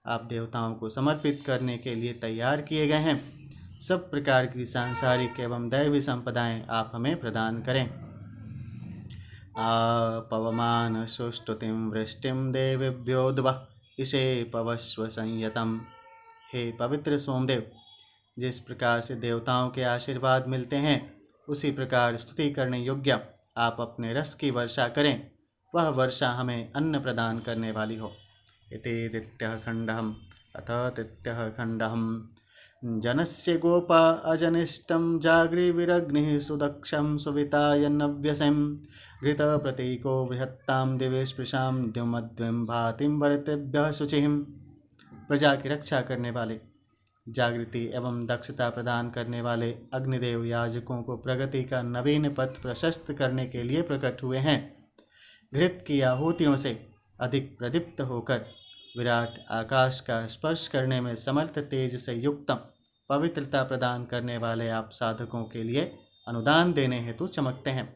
Speaker 1: आप देवताओं को समर्पित करने के लिए तैयार किए गए हैं। सब प्रकार की सांसारिक एवं दैवी संपदाएं आप हमें प्रदान करें। पवमान सुष्टुतिं वृष्टिं देवेभ्योद्वः इसे पवस्व संयतम। हे पवित्र सोमदेव, जिस प्रकार से देवताओं के आशीर्वाद मिलते हैं उसी प्रकार स्तुति करने योग्य आप अपने रस की वर्षा करें। वह वर्षा हमें अन्न प्रदान करने वाली हो। इति द्वितीयः खण्डः। अथ तृतीयः खण्डः। जनस्य गोपा अजनिष्टं जाग्रीविरग्निः सुदक्षं सुविताय नव्यसं घृतप्रतीको बृहत्तां दिवे स्पृशां द्युमद्विं भातिं वरतेभ्यः शुचिः। प्रजा की रक्षा करने वाले, जागृति एवं दक्षता प्रदान करने वाले अग्निदेव याजकों को प्रगति का नवीन पथ प्रशस्त करने के लिए प्रकट हुए हैं। घृत की आहुतियों से अधिक प्रदीप्त होकर विराट आकाश का स्पर्श करने में समर्थ तेज से युक्त पवित्रता प्रदान करने वाले आप साधकों के लिए अनुदान देने हेतु चमकते हैं।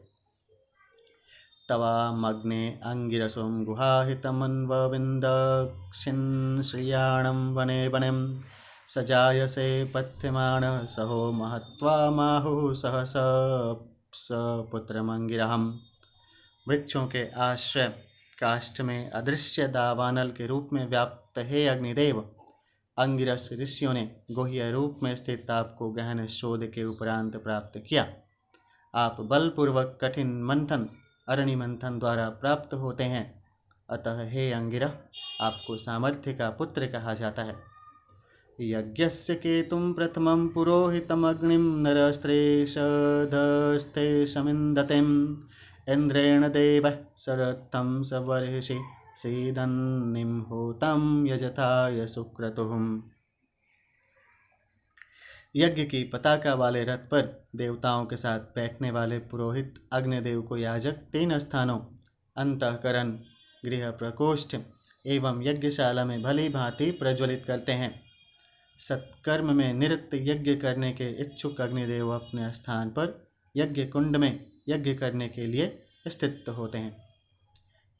Speaker 1: तवामग्ने अंगिरसों गुहाहितमन्वविन्दक्षिन् श्रियाणं वने वनें सजायसे पथ्यमाण सहो महत्वा माहुः सहस सपुत्रमंगिरहम्। वृक्षों के आश्रय काष्ठ में अदृश्य दावानल के रूप में व्याप्त हे अग्निदेव, अंगिरस ऋषियों ने गुह्य रूप में स्थित आपको गहन शोध के उपरांत प्राप्त किया। आप बलपूर्वक कठिन मंथन अरणि मंथन द्वारा प्राप्त होते हैं। अतः हे अंगिरह, आपको सामर्थ्य का पुत्र कहा जाता है। यज्ञस्य केतुं प्रथमं पुरोहितमग्निं नरस्त्रेषधस्ते समिन्दतेम् इंद्रेण देवः सरथं सवर्षि सीदन्निं होतं यजथाय सुक्रतुः। यज्ञ की पताका वाले रथ पर देवताओं के साथ बैठने वाले पुरोहित अग्निदेव को याजक 3 स्थानों अंतःकरण, गृह प्रकोष्ठ एवं यज्ञशाला में भली भांति प्रज्वलित करते हैं। सत्कर्म में निरत यज्ञ करने के इच्छुक अग्निदेव अपने स्थान पर यज्ञ कुंड में यज्ञ करने के लिए स्थित होते हैं।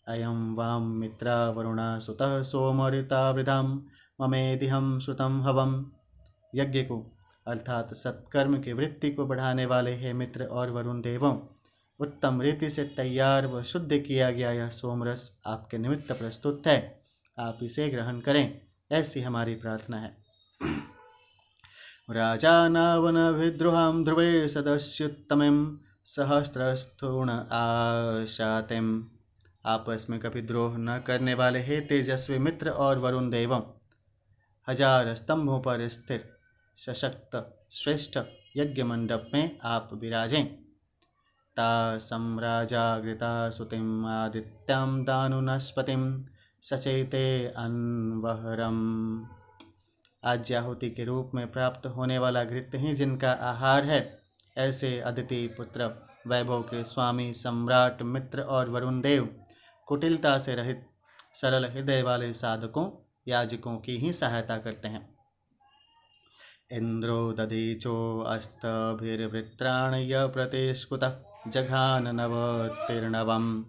Speaker 1: अयं वाम मित्रा वरुणा सुतः सोमरिता वृधां ममेदिहं श्रुतं हवम्। यज्ञ को अर्थात सत्कर्म की वृत्ति को बढ़ाने वाले हे मित्र और वरुण देवों, उत्तम रीति से तैयार व शुद्ध किया गया यह सोमरस आपके निमित्त प्रस्तुत है। आप इसे ग्रहण करें, ऐसी हमारी प्रार्थना है। राजानावनभिद्रुहां ध्रुवे सदस्युत्तमं सहस्रस्थूण आशातिम। आपस में कभी द्रोह न करने वाले हे तेजस्वी मित्र और वरुण देवों, 1000 स्तंभों पर स्थिर सशक्त श्रेष्ठ यज्ञ मंडप में आप विराजें। ता सम्राजाग्रता सुतिम आदित्यां दानुनस्पतिम सचेते अन्वहरम। आज्याहुति के रूप में प्राप्त होने वाला घृत ही जिनका आहार है, ऐसे अदिति पुत्र वैभव के स्वामी सम्राट मित्र और वरुण देव कुटिलता से रहित सरल हृदय वाले साधकों याजकों की ही सहायता करते हैं। इंद्रो दधीचो अस्तभिर्वृत्राणय प्रतिष्कुतः जघान नवतिर्नवम्।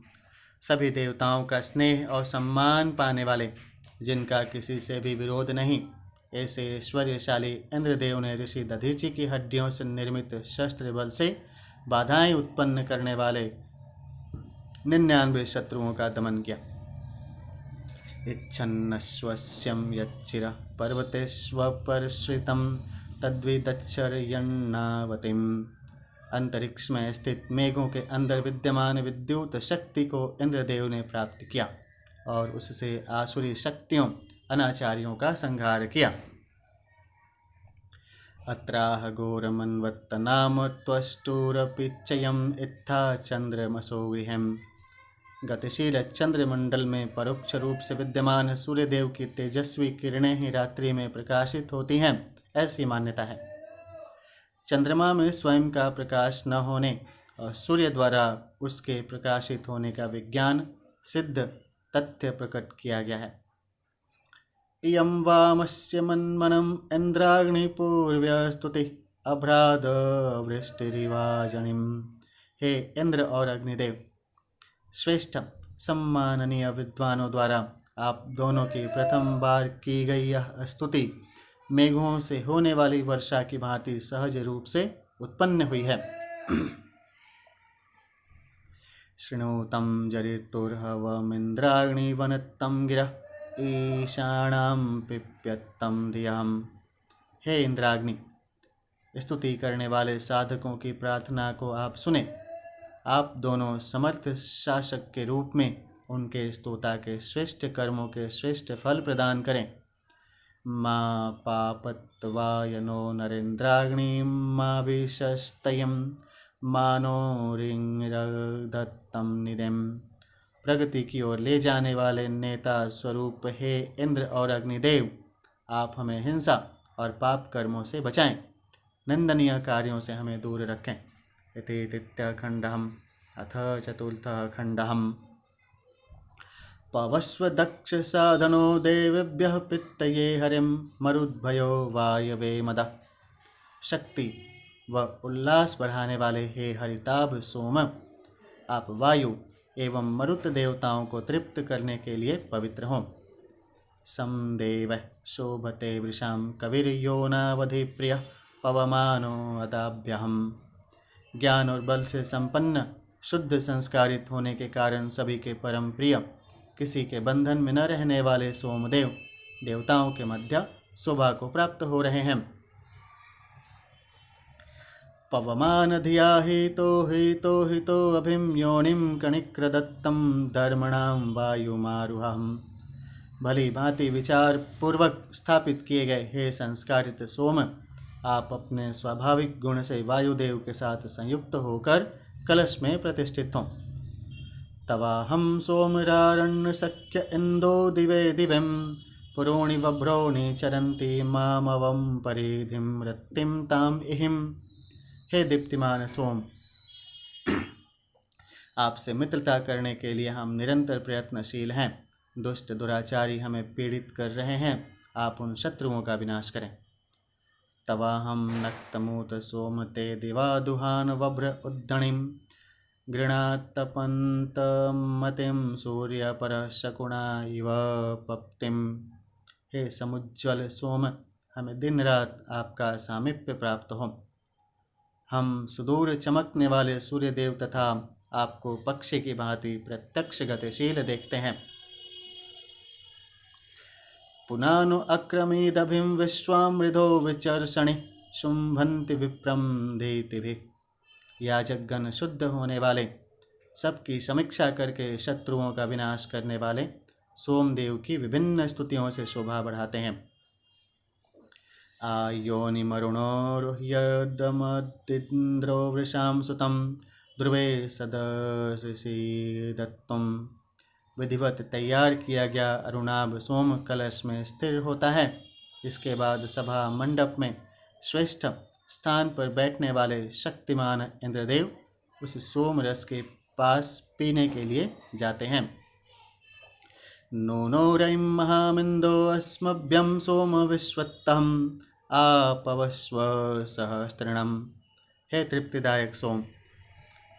Speaker 1: सभी देवताओं का स्नेह और सम्मान पाने वाले, जिनका किसी से भी विरोध नहीं, ऐसे ऐश्वर्यशाली इंद्रदेव ने ऋषि दधीचि की हड्डियों से निर्मित शस्त्र बल से बाधाएं उत्पन्न करने वाले 99 शत्रुओं का दमन किया। इच्छन्नश्वस्यं यच्चिरः पर्वतेष्वपरिश्रितं तद्विदच्छर्यण्णावतिम्। अंतरिक्ष में स्थित मेघों के अंदर विद्यमान विद्युत शक्ति को इंद्रदेव ने प्राप्त किया और उससे आसुरी शक्तियों अनाचारियों का संहार किया। अत्राह घोरमन्वत्तनाम त्वष्टुरपिच्चयम् इत्था चंद्रमसो गृहम्। गतिशील चंद्रमंडल में परोक्ष रूप से विद्यमान सूर्यदेव की तेजस्वी किरणें ही रात्रि में प्रकाशित होती हैं, ऐसी मान्यता है। चंद्रमा में स्वयं का प्रकाश न होने और सूर्य द्वारा उसके प्रकाशित होने का विज्ञान सिद्ध तथ्य प्रकट किया गया है। इयं वामस्य मन्मनम् इंद्राग्निपूर्व्यस्तुति अभ्राद वृष्टिरिवाजनिम्। हे इंद्र और अग्निदेव, श्रेष्ठ सम्माननीय विद्वानों द्वारा आप दोनों की प्रथम बार की गई यह स्तुति मेघों से होने वाली वर्षा की भांति सहज रूप से उत्पन्न हुई है। शृणुतं जरितुर्हवमिन्द्राग्निवनत्तं गिरः ईशानां पिप्यत्तं धियम्। हे इंद्राग्नि, स्तुति करने वाले साधकों की प्रार्थना को आप सुने। आप दोनों समर्थ शासक के रूप में उनके स्तोता के श्रेष्ठ कर्मों के श्रेष्ठ फल प्रदान करें। माँ पापत्वाय नो नरेन्द्राग्निं माँ विशस्तयं मानो रिंगदत्तम निदेम। प्रगति की ओर ले जाने वाले नेता स्वरूप हे इंद्र और अग्निदेव, आप हमें हिंसा और पाप कर्मों से बचाएं, निंदनीय कार्यों से हमें दूर रखें। इति तृतीयखण्डः। अथ चतुर्थः खण्डः। पवस्व दक्ष साधनो देवेभ्यः पित्तये हरिं मरुद्भयो वायवे मदः। शक्ति व उल्लास बढ़ाने वाले हे हरिताभ सोम, आप वायु एवं मरुत देवताओं को तृप्त करने के लिए पवित्र हों। समदेव शोभते वृषां कविर्योनावधि प्रिय पवमानो अदाभ्यहम्। ज्ञान और बल से संपन्न शुद्ध संस्कारित होने के कारण सभी के परम प्रिय, किसी के बंधन में न रहने वाले सोमदेव देवताओं के मध्य शोभा को प्राप्त हो रहे हैं। पवमान धिया हितो अभिम योनिम कणिक्रदत्तम धर्मणाम वायुमारुहम। भली भांति विचार पूर्वक स्थापित किए गए हे संस्कारित सोम, आप अपने स्वाभाविक गुण से वायुदेव के साथ संयुक्त होकर कलश में प्रतिष्ठित हों। तवाहं सोमरारण्य सख्य इंदो दिवे दिवं पुरोणि बभ्रोणि चरन्ति मामवं परिधिं रत्तिं ताम इहिं। हे दीप्तिमान सोम, आपसे मित्रता करने के लिए हम निरंतर प्रयत्नशील हैं। दुष्ट दुराचारी हमें पीड़ित कर रहे हैं, आप उन शत्रुओं का विनाश करें। तवाहं नक्तमूत सोम ते दिवादुहान वभ्र उद्धणिं गृणात्तपन्तमतिं सूर्यपर शकुना इव पप्तिं। हे समुज्ज्वल सोम, हमें दिन रात आपका सामीप्य प्राप्त हो। हम सुदूर चमकने वाले सूर्यदेव तथा आपको पक्षी की भांति प्रत्यक्ष गतिशील देखते हैं। पुनानु अक्रमीदभिं विश्वामृधो विचर्षणि शुंभन्ति विप्रं धीतिभिः। याजकगण शुद्ध होने वाले, सबकी समीक्षा करके शत्रुओं का विनाश करने वाले सोमदेव की विभिन्न स्तुतियों से शोभा बढ़ाते हैं। आयोनिमरुणोरुह्यदमदिन्द्रो वृषां सुतं ध्रुवे सदसि दत्तम। विधिवत तैयार किया गया अरुणाभ सोम कलश में स्थिर होता है। इसके बाद सभा मंडप में श्रेष्ठ स्थान पर बैठने वाले शक्तिमान इंद्रदेव उस सोम रस के पास पीने के लिए जाते हैं। नूनो रयिं महामिन्दो अस्मभ्यं सोम विश्वत्तम आपवस्व सहस्त्रिणम्। हे तृप्तिदायक सोम,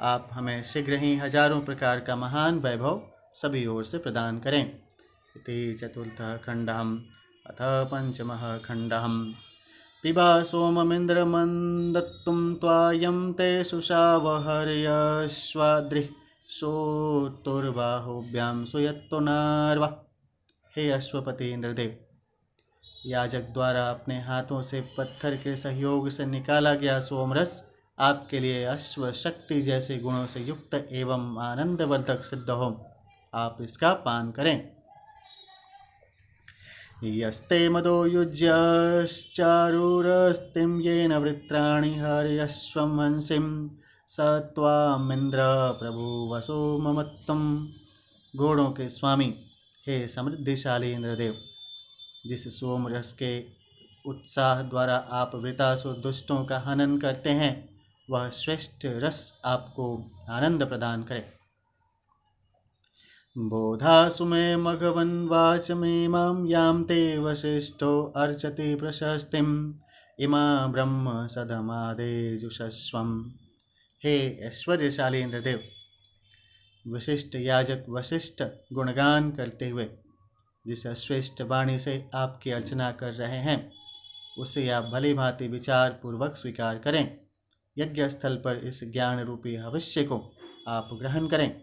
Speaker 1: आप हमें शीघ्र ही हजारों प्रकार का महान वैभव सभी ओर से प्रदान करें। इति चतुर्थः खण्डः। अथ पंचमः खण्डः। पिबा सोममिन्द्रमन्दत्तुं त्वायं ते सुषावहर्यश्वाद्रिः सोतुर्बाहुभ्यां सुयत्तो नार्वा। हे अश्वपति इंद्रदेव, याजक द्वारा अपने हाथों से पत्थर के सहयोग से निकाला गया सोमरस आपके लिए अश्व शक्ति जैसे गुणों से युक्त एवं आनंदवर्धक सिद्ध हो। आप इसका पान करें। यस्ते मदो युज्यश्चारुरस्तिं येन वृत्राणि हर्यश्वं हंसिं स त्वामिन्द्र प्रभु वसो ममत्तम। घोड़ों के स्वामी, हे समृद्धिशाली इंद्रदेव, जिस सोम रस के उत्साह द्वारा आप वृतासुर दुष्टों का हनन करते हैं, वह श्रेष्ठ रस आपको आनंद प्रदान करे। बोधासु मे मघवन् वाचमीमां यां ते वसिष्ठो अर्चति प्रशस्तिम् इमा ब्रह्म सदमादेजुषस्वम्। हे ऐश्वर्यशाली इंद्रदेव, विशिष्ट याजक वशिष्ठ गुणगान करते हुए जिस श्रेष्ठ वाणी से आपकी अर्चना कर रहे हैं, उसे आप भली भांति विचार पूर्वक स्वीकार करें। यज्ञ स्थल पर इस ज्ञान रूपी भविष्य को आप ग्रहण करें।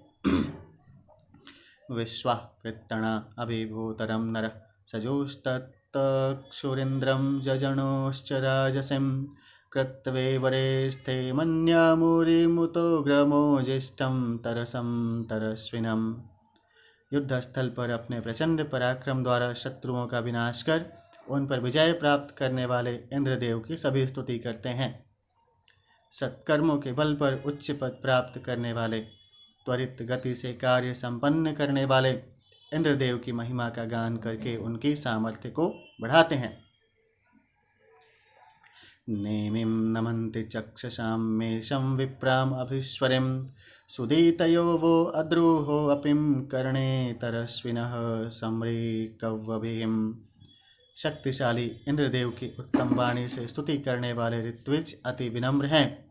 Speaker 1: विश्वा कृत्तणा अभिभूतरं नर सजोस्तत्क्षुरिन्द्रं जजनोश्च राजसिं कृत्वे वरेस्थे मन्यामुरिमुतो ग्रमोजिष्टं तरसं तरस्विनम्। युद्ध स्थल पर अपने प्रचंड पराक्रम द्वारा शत्रुओं का विनाश कर उन पर विजय प्राप्त करने वाले इंद्रदेव की सभी स्तुति करते हैं। सत्कर्मों के बल पर उच्च पद प्राप्त करने वाले, त्वरित गति से कार्य संपन्न करने वाले इंद्रदेव की महिमा का गान करके उनकी सामर्थ्य को बढ़ाते हैं। नेमिं नमन्ति चक्षसां मेषं विप्राम अभीश्वरीं सुदीतयो वो अद्रुहो अपिं कर्णे तरस्विनः समरीकव्यभिं। शक्तिशाली इंद्रदेव की उत्तम वाणी से स्तुति करने वाले ऋत्विज अति विनम्र हैं।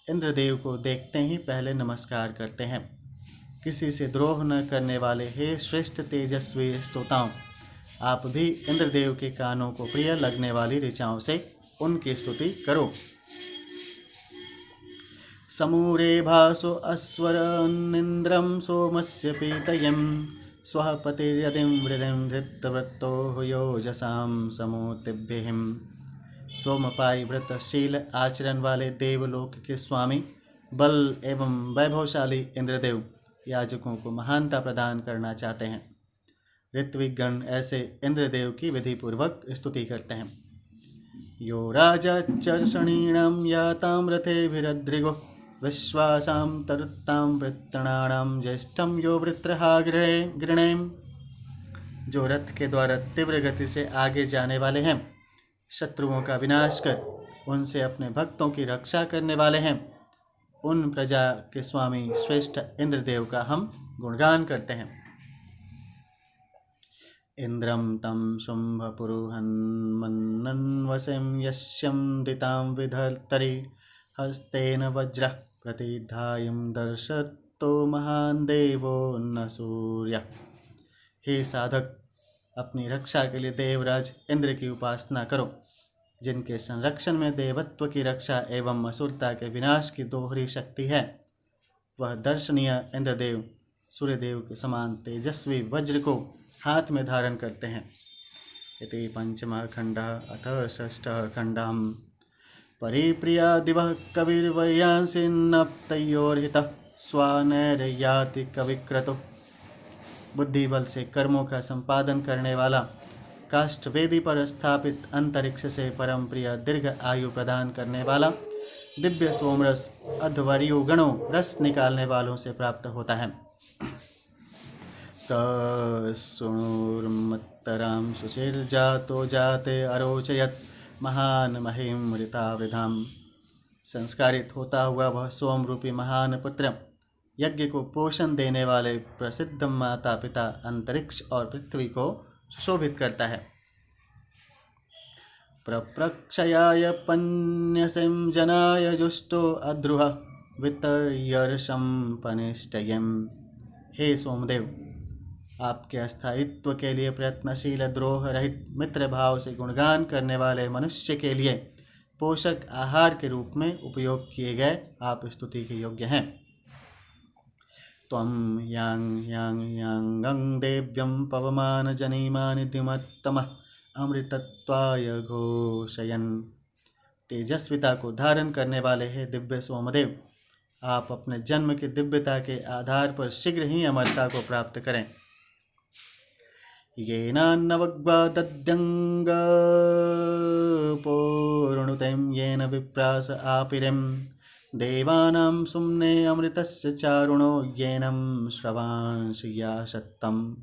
Speaker 1: इंद्रदेव को देखते ही पहले नमस्कार करते हैं। किसी से द्रोह न करने वाले हे श्रेष्ठ तेजस्वी स्तोताओं, आप भी इंद्रदेव के कानों को प्रिय लगने वाली ऋचाओं से उनकी स्तुति करो। समूरे भासो अस्वरनिन्द्रं सोमस्य पीतयं स्वः पतिर्यदिं वृदिं धृतव्रतो योजसां समूतिभ्यहिं। सोमपाई व्रतशील आचरण वाले देवलोक के स्वामी, बल एवं वैभवशाली इंद्रदेव याजकों को महानता प्रदान करना चाहते हैं। ऋत्विकगण ऐसे इंद्रदेव की विधि पूर्वक स्तुति करते हैं। यो राजा चर्षणीणां यातां रथेभिरद्रिगो विश्वासां तरुत्तां वृत्रणाणां ज्येष्ठं यो वृत्रहा गृणेम। जो रथ के द्वारा तीव्र गति से आगे जाने वाले हैं, शत्रुओं का विनाश कर उनसे अपने भक्तों की रक्षा करने वाले हैं, उन प्रजा के स्वामी श्रेष्ठ इंद्रदेव का हम गुणगान करते हैं। इंद्रं तं शुम्भपुरुहन्मन्नन्वशं यस्यं दितां विधर्तरि हस्तेन वज्रः प्रतिधायं दर्शतो महान देवो न सूर्य। हे साधक, अपनी रक्षा के लिए देवराज इंद्र की उपासना करो, जिनके संरक्षण में देवत्व की रक्षा एवं असुरता के विनाश की दोहरी शक्ति है। वह दर्शनीय इंद्रदेव सूर्यदेव के समान तेजस्वी वज्र को हाथ में धारण करते हैं। इति पंचमः खंडः अथ षष्ठः खंडः। परिप्रिया दिवः कविर्वयांसिन्नप्तयोर्हितः स्वानैर्याति कविक्रतुः। बुद्धि बल से कर्मों का संपादन करने वाला, काष्ठवेदी पर स्थापित अंतरिक्ष से परम प्रिय दीर्घ आयु प्रदान करने वाला दिव्य सोमरस अध्वर्यु गणों रस निकालने वालों से प्राप्त होता है। स सुणुर्मत्तरां शुचिर्जातो जाते अरोचयत महान महिमृतावृधाम। संस्कारित होता हुआ वह सोम रूपी महान पुत्र यज्ञ को पोषण देने वाले प्रसिद्ध माता पिता अंतरिक्ष और पृथ्वी को सुशोभित करता है। प्रप्रक्षयाय पन्यसिं जनाय जुष्टो अद्रुह वितर्यर्षं पनिष्ठयम्। हे सोमदेव, आपके अस्थायित्व के लिए प्रयत्नशील द्रोह रहित मित्र भाव से गुणगान करने वाले मनुष्य के लिए पोषक आहार के रूप में उपयोग किए गए आप स्तुति के योग्य हैं। त्वं यांगं देव्यं पवमान जनिमानि द्युमत्तमः अमृतत्वाय घोषयन्। तेजस्विता को धारण करने वाले हैं दिव्य सोमदेव, आप अपने जन्म की दिव्यता के आधार पर शीघ्र ही अमरता को प्राप्त करें। येनान्नवग्वा दद्यङ्गपूर्णुतें येन विप्रास आपिरें देवानां सुम्ने अमृतस्य चारुणो येनं श्रवांशयाशत्तम्।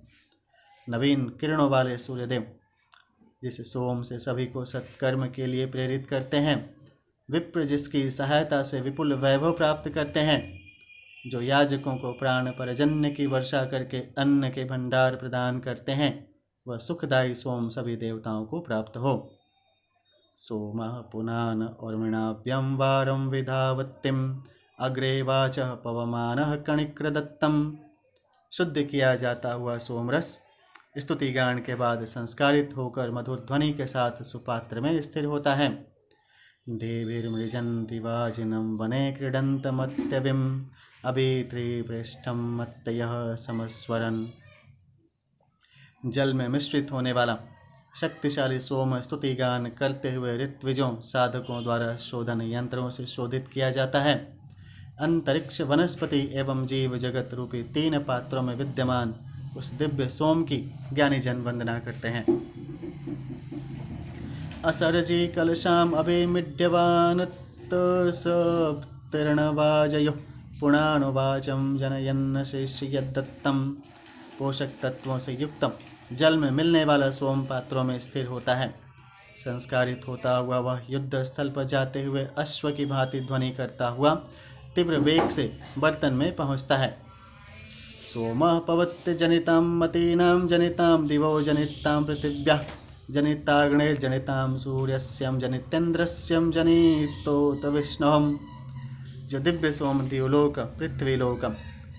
Speaker 1: नवीन किरणों वाले सूर्यदेव, जिस सोम से सभी को सत्कर्म के लिए प्रेरित करते हैं, विप्र जिसकी सहायता से विपुल वैभव प्राप्त करते हैं, जो याजकों को प्राण परजन्य की वर्षा करके अन्न के भंडार प्रदान करते हैं, वह सुखदायी सोम सभी देवताओं को प्राप्त हो। सोमः पुनान उर्मिणाभ्यं वारं विधावत्यं अग्रे वाचः पवमानः कणिक्रदत्तम्। शुद्ध किया जाता हुआ सोमरस स्तुति गान के बाद संस्कारित होकर मधुर ध्वनि के साथ सुपात्र में स्थिर होता है। देवीर्मृजन्ति वाजिनं वने क्रीडन्तमत्यविम् अभित्रिपृष्ठं मत्तयः समस्वरन्। जल में मिश्रित होने वाला शक्तिशाली सोम स्तुति गान करते हुए ऋत्विजों साधकों द्वारा शोधन यंत्रों से शोधित किया जाता है। अंतरिक्ष, वनस्पति एवं जीव जगत रूपी तीन पात्रों में विद्यमान उस दिव्य सोम की ज्ञानी जन वंदना करते हैं। असरजी कलशाम अभिमिड्यवानत्तसप्तर्णवाजयोः पुणानुवाचम जनयन्न शेषि यद्दत्तम। पोषक तत्वों से युक्तम जल में मिलने वाला सोम पात्रों में स्थिर होता है। संस्कारित होता हुआ वह युद्ध स्थल पर जाते हुए अश्व की भांति ध्वनि करता हुआ तीव्र वेग से बर्तन में पहुँचता है। सोमः पवत्य जनितां मतीनां जनितां दिवो जनितां पृथिव्याः जनिताग्निर्जनितां सूर्यस्यं जनितेन्द्रस्यं जनितोत विष्णुः। जो दिव्य सोम दिवलोक, पृथ्वीलोक,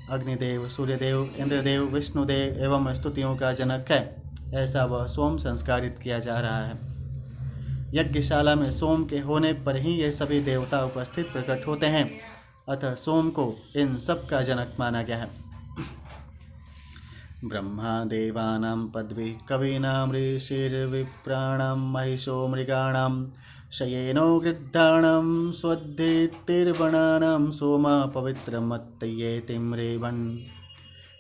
Speaker 1: अग्निदेव, सूर्यदेव, इंद्रदेव, विष्णुदेव एवं स्तुतियों का जनक है, ऐसा वह सोम संस्कारित किया जा रहा है। यज्ञशाला में सोम के होने पर ही ये सभी देवता उपस्थित प्रकट होते हैं, अतः सोम को इन सब का जनक माना गया है। ब्रह्मा देवानां पदवी कवीनां ऋषिर्विप्राणां महिषो मृगाणां शयेनो गृद्धाणां स्वद्धिर्वणानां सोमा पवित्रमत्तयेतिम्रेवन्।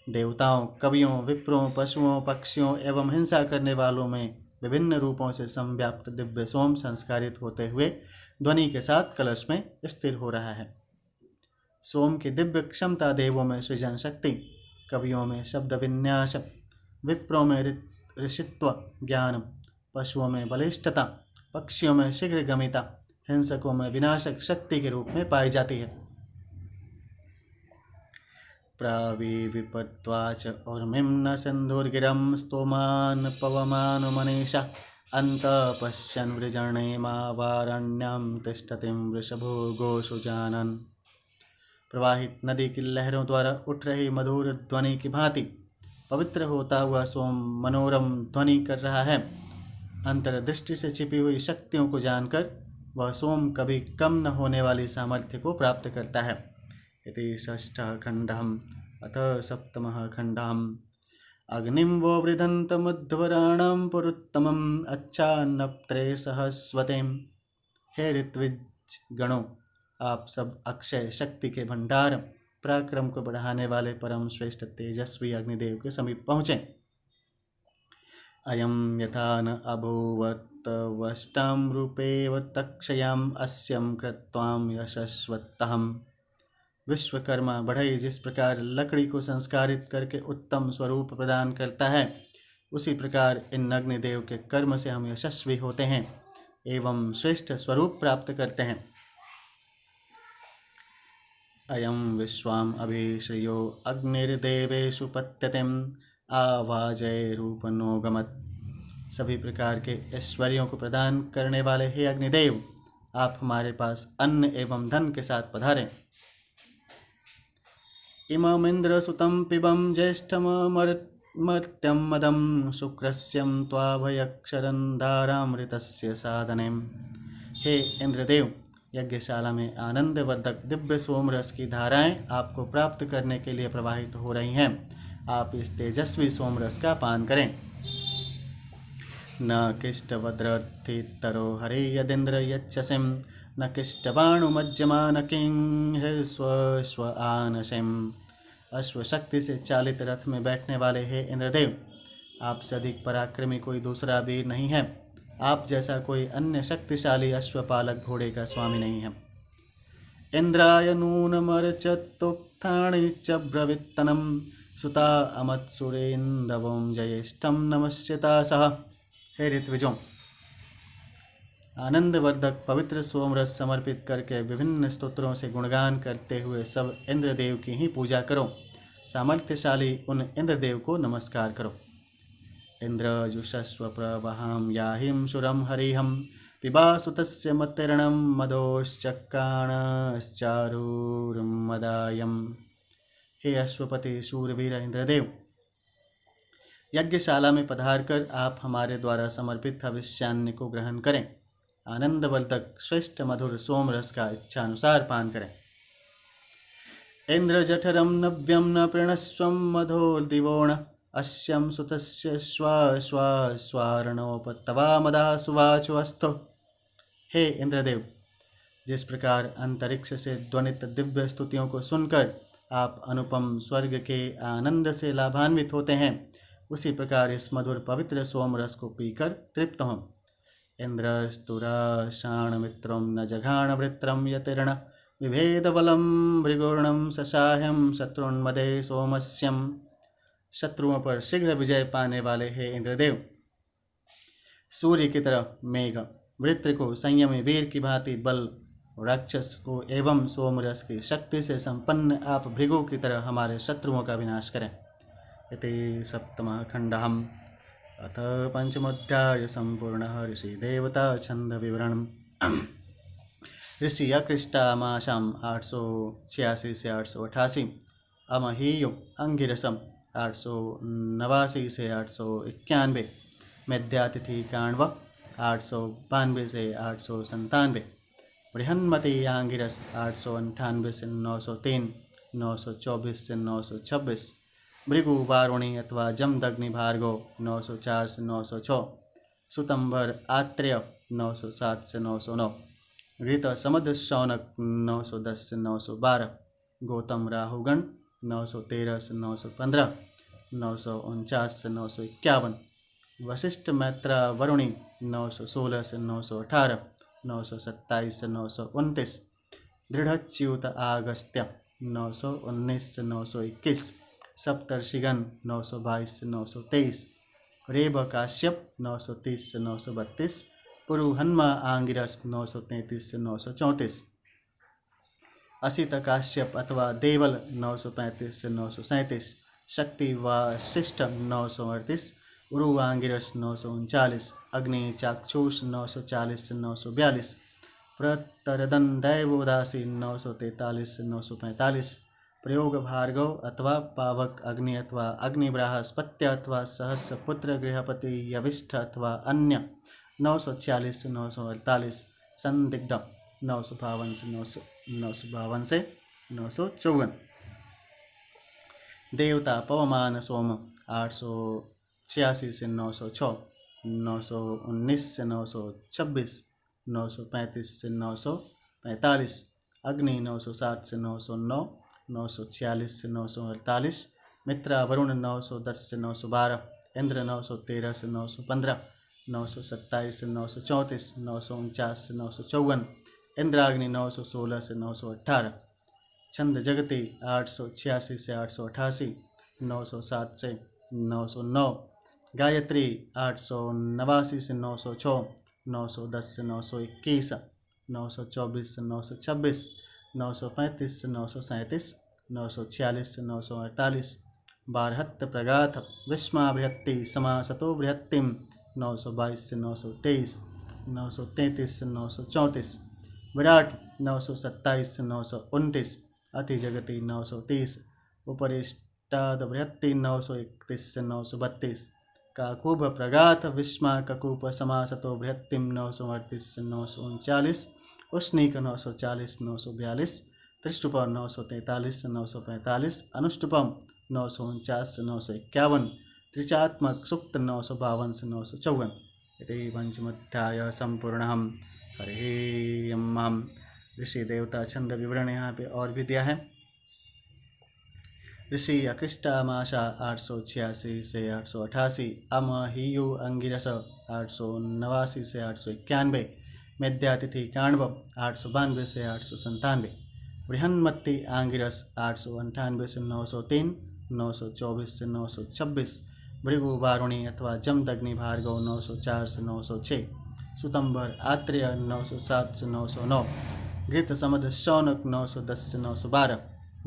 Speaker 1: देवताओं, कवियों, विप्रों, पशुओं, पक्षियों एवं हिंसा करने वालों में विभिन्न रूपों से संव्याप्त दिव्य सोम संस्कारित होते हुए ध्वनि के साथ कलश में स्थिर हो रहा है। सोम की दिव्य क्षमता देवों में सृजन शक्ति, कवियों में शब्द विन्यास, विप्रों में ऋषित्व ज्ञान, पशुओं में बलिष्ठता, पक्षियों में शीघ्रगमिता, हिंसकों में विनाशक शक्ति के रूप में पाई जाती है। प्रविपत्वाच उर्मिं सिन्धुर्गिरं स्तोमान् पवमान् मनीषा अन्त पश्यन् वृजणे मावारण्यां तिष्ठतिं वृषभो गोषु जानन्। प्रवाहित नदी की लहरों द्वारा उठ रही मधुर ध्वनि की भांति पवित्र होता हुआ सोम मनोरम ध्वनि कर रहा है। अंतर्दृष्टि से छिपी हुई शक्तियों को जानकर वह सोम कभी कम न होने वाली सामर्थ्य को प्राप्त करता है। इति षष्ठः खण्डः। अथ सप्तमः खण्डः। अग्निं वो वृधन्तमुद्धवराणां पुरुत्तमम् अच्छान्नप्त्रे सहस्वतीं। हे ऋत्विज गणों, आप सब अक्षय शक्ति के भंडार, पराक्रम को बढ़ाने वाले परम श्रेष्ठ तेजस्वी अग्निदेव के समीप पहुँचे। अयं यथा न अभूवत् वष्टां रूपेव तक्षयाम् अस्यं कृत्वां यशस्वत्तहम्। विश्वकर्मा बढ़ई जिस प्रकार लकड़ी को संस्कारित करके उत्तम स्वरूप प्रदान करता है, उसी प्रकार इन अग्निदेव के कर्म से हम यशस्वी होते हैं एवं श्रेष्ठ स्वरूप प्राप्त करते हैं। अयं विश्वाम अभिश्रियो अग्निर्देवेषु पत्यतिम आवाजय रूपनोगमत्। सभी प्रकार के ऐश्वर्यों को प्रदान करने वाले हे अग्निदेव, आप हमारे पास अन्न एवं धन के साथ पधारें। इममिंद्र सुतं पिबं ज्येष्ठमर्त्यं मदं शुक्रस्यं त्वाभयक्षरं धारामृतस्य साधनेम। हे इंद्रदेव, यज्ञशाला में आनंदवर्धक दिव्य सोमरस की धाराएं आपको प्राप्त करने के लिए प्रवाहित हो रही हैं। आप इस तेजस्वी सोमरस का पान करें। न किष्टवद्रथितरो हरे यदिंद्र यच्छसिं न किष्टवाणुमज्जमा न किं स्व आनशिम। अश्वशक्ति से चालित रथ में बैठने वाले हे इंद्रदेव, आपसे अधिक पराक्रमी कोई दूसरा वीर नहीं है। आप जैसा कोई अन्य शक्तिशाली अश्वपालक घोड़े का स्वामी नहीं है। इंद्राय नूनमर्चतुक्थाणि च ब्रवीत्तनं सुता अमत्सुरेन्दवं जयेष्ठं नमस्यता सह। हे ऋत्विजों, आनंदवर्धक पवित्र सोमरस समर्पित करके विभिन्न स्तोत्रों से गुणगान करते हुए सब इंद्रदेव की ही पूजा करो। सामर्थ्यशाली उन इंद्रदेव को नमस्कार करो। इंद्रजुषस्व प्रवहां याहिं शुरं हरिहं पिबासुतस्य मतिर्णं मदोश्चक्राणश्चारूर्मदायम्। हे अश्वपति शूरवीर इंद्रदेव, यज्ञशाला में पधारकर आप हमारे द्वारा समर्पित हविष्यान्न को ग्रहण करें। आनंदवर्धक श्रेष्ठ मधुर सोमरस का इच्छानुसार पान करें। इंद्र जठरम नव्यम न प्रणस्वम मधोर्दिवोण अस्यं सुतस्य स्वारणोपतवा मदा सुवाचो अस्तु। हे इंद्रदेव, जिस प्रकार अंतरिक्ष से ध्वनित दिव्य स्तुतियों को सुनकर आप अनुपम स्वर्ग के आनंद से लाभान्वित होते हैं, उसी प्रकार इस मधुर पवित्र सोम रस को पीकर तृप्त हों। इंद्रस्तुराशाण मित्रम न जघाण वृत्रम यतिर्ण विभेदबलम भृगुर्णम ससाह्यम शत्रुन्मदे सोमस्यम। शत्रुओं पर शीघ्र विजय पाने वाले हे इंद्रदेव, सूर्य की तरह मेघ, वृत्र को संयमी वीर की भांति बल, राक्षस को एवं सोमरस की शक्ति से संपन्न आप भृगु की तरह हमारे शत्रुओं का विनाश करें। इति सप्तमः खंडः। अथ पंचमोऽध्याय संपूर्णः। ऋषि देवता छंद विवरण। ऋषि अकृष्टामाशम 886 से 888, अमहीयु अंगिरसम 889 से 891, मेध्यातिथि काण्व 892 से 897, बृहन्मती आंगिरस 898 से 903, 924 से 926, भृगु वारुणी अथवा जमदग्नि भार्गव 904 से 906, सुतंबर आत्रेय 907 से 909, घृत समद शौनक 910 से 912, गौतम राहुगण 913 से 915, 949 से 951, वशिष्ठ मैत्रा वरुणी 916 से 918, 927 से 929, दृढ़च्युत आगस्त्य 919 से 921, सप्तर्षिगण 922 से 923, रेब काश्यप 930 से 932, पुरुहन्मा आंगिरस 933 से 934, असित काश्यप अथवा देवल 935 से 937, शक्ति वाशिष्ठ 938, उरु आंगिरस 939, अग्नि चाक्षुष 940 से 942, प्रतरदन दैवोदासी 943 से 945, प्रयोग भार्गव अथवा पावक अग्नि अथवा अग्नि बृहस्पत्य अथवा सहस्रपुत्र गृहपति यविष्ठ अथवा अन्य 946 से 948, संदिग्ध 952 से 954, देवता पवमान सोम 886 से 906, 919 से 926, 935 से 945, अग्नि 907 से 909, 946 से 948, मित्रा वरुण 910 से 912, इंद्र 913 से 915, 927 से 934, 949 से 954, इंद्राग्नि 916 से 918, छंद जगति 886 से 888, 907 से 909, गायत्री 889 से 906, 910 से 921, 924 से 926, 935 से 937, 946 से 948, बारहत्त प्रगाथ विस्माभृहत्ति समासतो बृहत्तिम 922 से 923, 933 से 934, विराट 927 से 929, अति जगति 930, उपरिष्टाद बृहत्ति 931 से 932, काकूब प्रगाथ विस्मा ककूप समासतो बृहत्तिम 938 से 939, उष्णीक 940 942, त्रिष्टुप 943 से 945, अनुष्टुपम 949 से 951, त्रिचात्मक सुक्त 952 से 954। इति पंचमोध्याय संपूर्णः। हरि ओम। ऋषि देवता छंद विवरण यहाँ पे और भी दिया है। ऋषि अकृष्टामाशा 886 से 888, अमहीयु अंगिरस 889 से 891, मेध्यातिथि काण्व 892 से 897, बृहन्मती आंगिरस 898 से 903, 924 से 926, भृगु वारुणी अथवा जमदग्नि भार्गव 904 से 906, सुतंबर आत्रेय 907 से 909, घृत समद शौनक 910 से 912,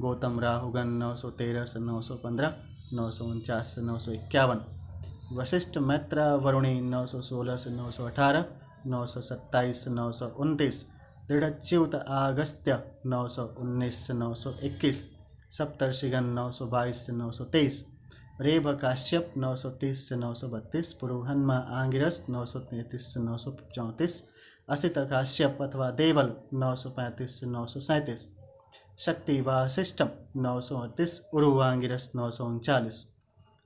Speaker 1: गौतम राहुगण 913 से 915, 949 से 951, वशिष्ठ मैत्रा वरुणी 916 से 918, 927 से 929, दृढ़च्युत आगस्त्य 919 से 921, सप्तर्षिगण 922 से 923, रेभ काश्यप 930 से 932, पुरुहन्मा आंगिरस 933 से 934, असित काश्यप अथवा देवल 935 से 937, शक्ति वाशिष्ठ 938, उरु आंगिरस 939,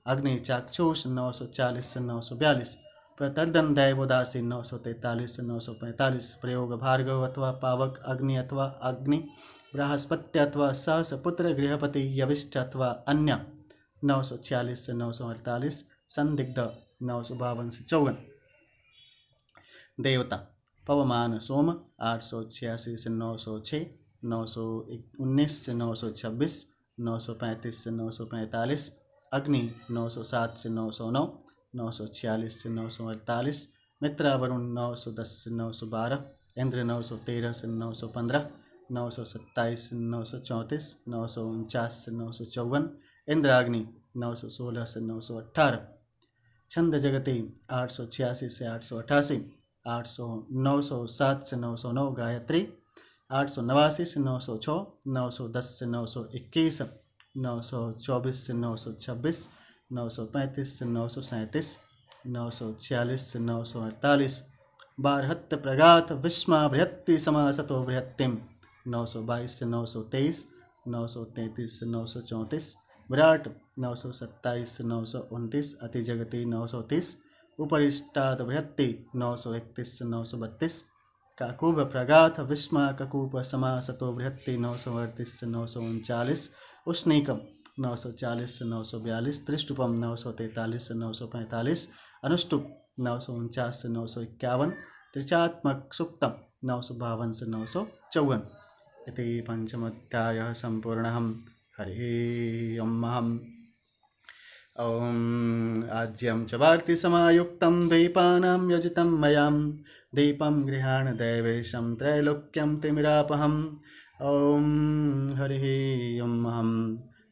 Speaker 1: अग्नि चाक्षुष 940 से 942, प्रतर्दन दैवोदासी 943 से 945, प्रयोग भार्गव अथवा पावक अग्नि अथवा अग्नि बृहस्पत्यथवा सहसपुत्र गृहपति यविष्ठ अथवा अन्य 946 से 948, संदिग्ध 952 से 54। देवता पवमान सोम 886 से 906, 919 से 926, 935 से 945। अग्नि 907 से 909, 946 से 948। मित्रा वरुण 910 से 912, इंद्र 913 से 915, 927 से 934, 949 से 954। इंद्राग्नि 916 से 918। छंद जगति 886 से 888, 907 से 909 गायत्री, 889 से 906, 910 से 921, 924 से 926, 935 से 937, 946 से 948। बारहत्य प्रगात विस्मा बृहत्ति समासतो बृहत्तिम 922 से 923, 933 से 934। विराट 927 से 929, अति जगति 930, उपरिष्टाद बृहत्ति 931 से 932। काकूब प्रगाथ विस्मा ककूप समासतो बृहत्ति 938 से 939। उष्णीकम 940 से 942, त्रिष्टुपम 943 से 945, अनुष्टुप 949 से 951, त्रिचात्मक सुक्तम 952 से 954। इति पंचमोध्यायः सम्पूर्णः। हरि ओम आज्यं च वार्ति समायुक्तं दीपानां यजितं मयां दीपं गृहाण दैवेशं त्रैलोक्यं तिमिरापहम्। ओम हरि ओम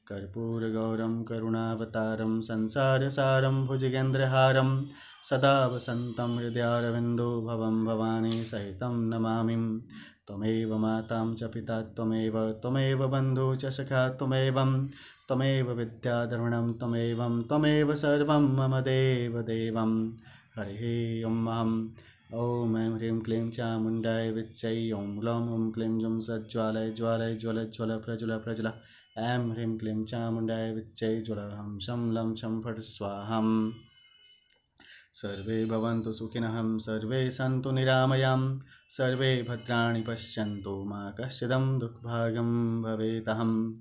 Speaker 1: कर्पूरगौरं करुणावतारं संसारसारं भुजगेन्द्रहारं सदा वसन्तं हृदयारविन्दो भवं भवानी सहितं नमामि। त्वमेव मातां च पिता त्वमेव बन्धु च सखा त्वमेव विद्याधरणं त्वमेव सर्वं मम देवदेवं। हरिः ओम ऐं ह्रीं क्लीं चामुण्डाय विच्चै ॐ ग्लौं ॐ क्लीं जुं सज्ज्वालय ज्वालय ज्वल ज्वल प्रज्वल प्रज्वल। ऐं ह्रीं क्लीं चामुण्डाय विच्चै ज्वलहं शं लं छं फट् स्वाहां। सर्वे भवन्तु सुखिनः सर्वे सन्तु निरामयां सर्वे भद्राणि पश्यन्तु मा कश्चिदं दुःखभागं भवेदहम्।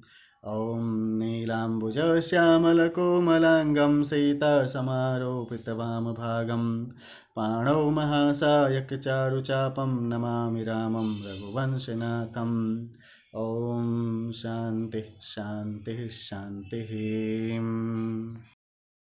Speaker 1: ॐ नीलाम्बुजश्यामलकोमलाङ्गं सीतासमारोपितवामभागं पाणौ महासायकचारुचापं नमामि रामं रघुवंशनाथम्। ॐ शान्तिः शान्तिः शान्तिः।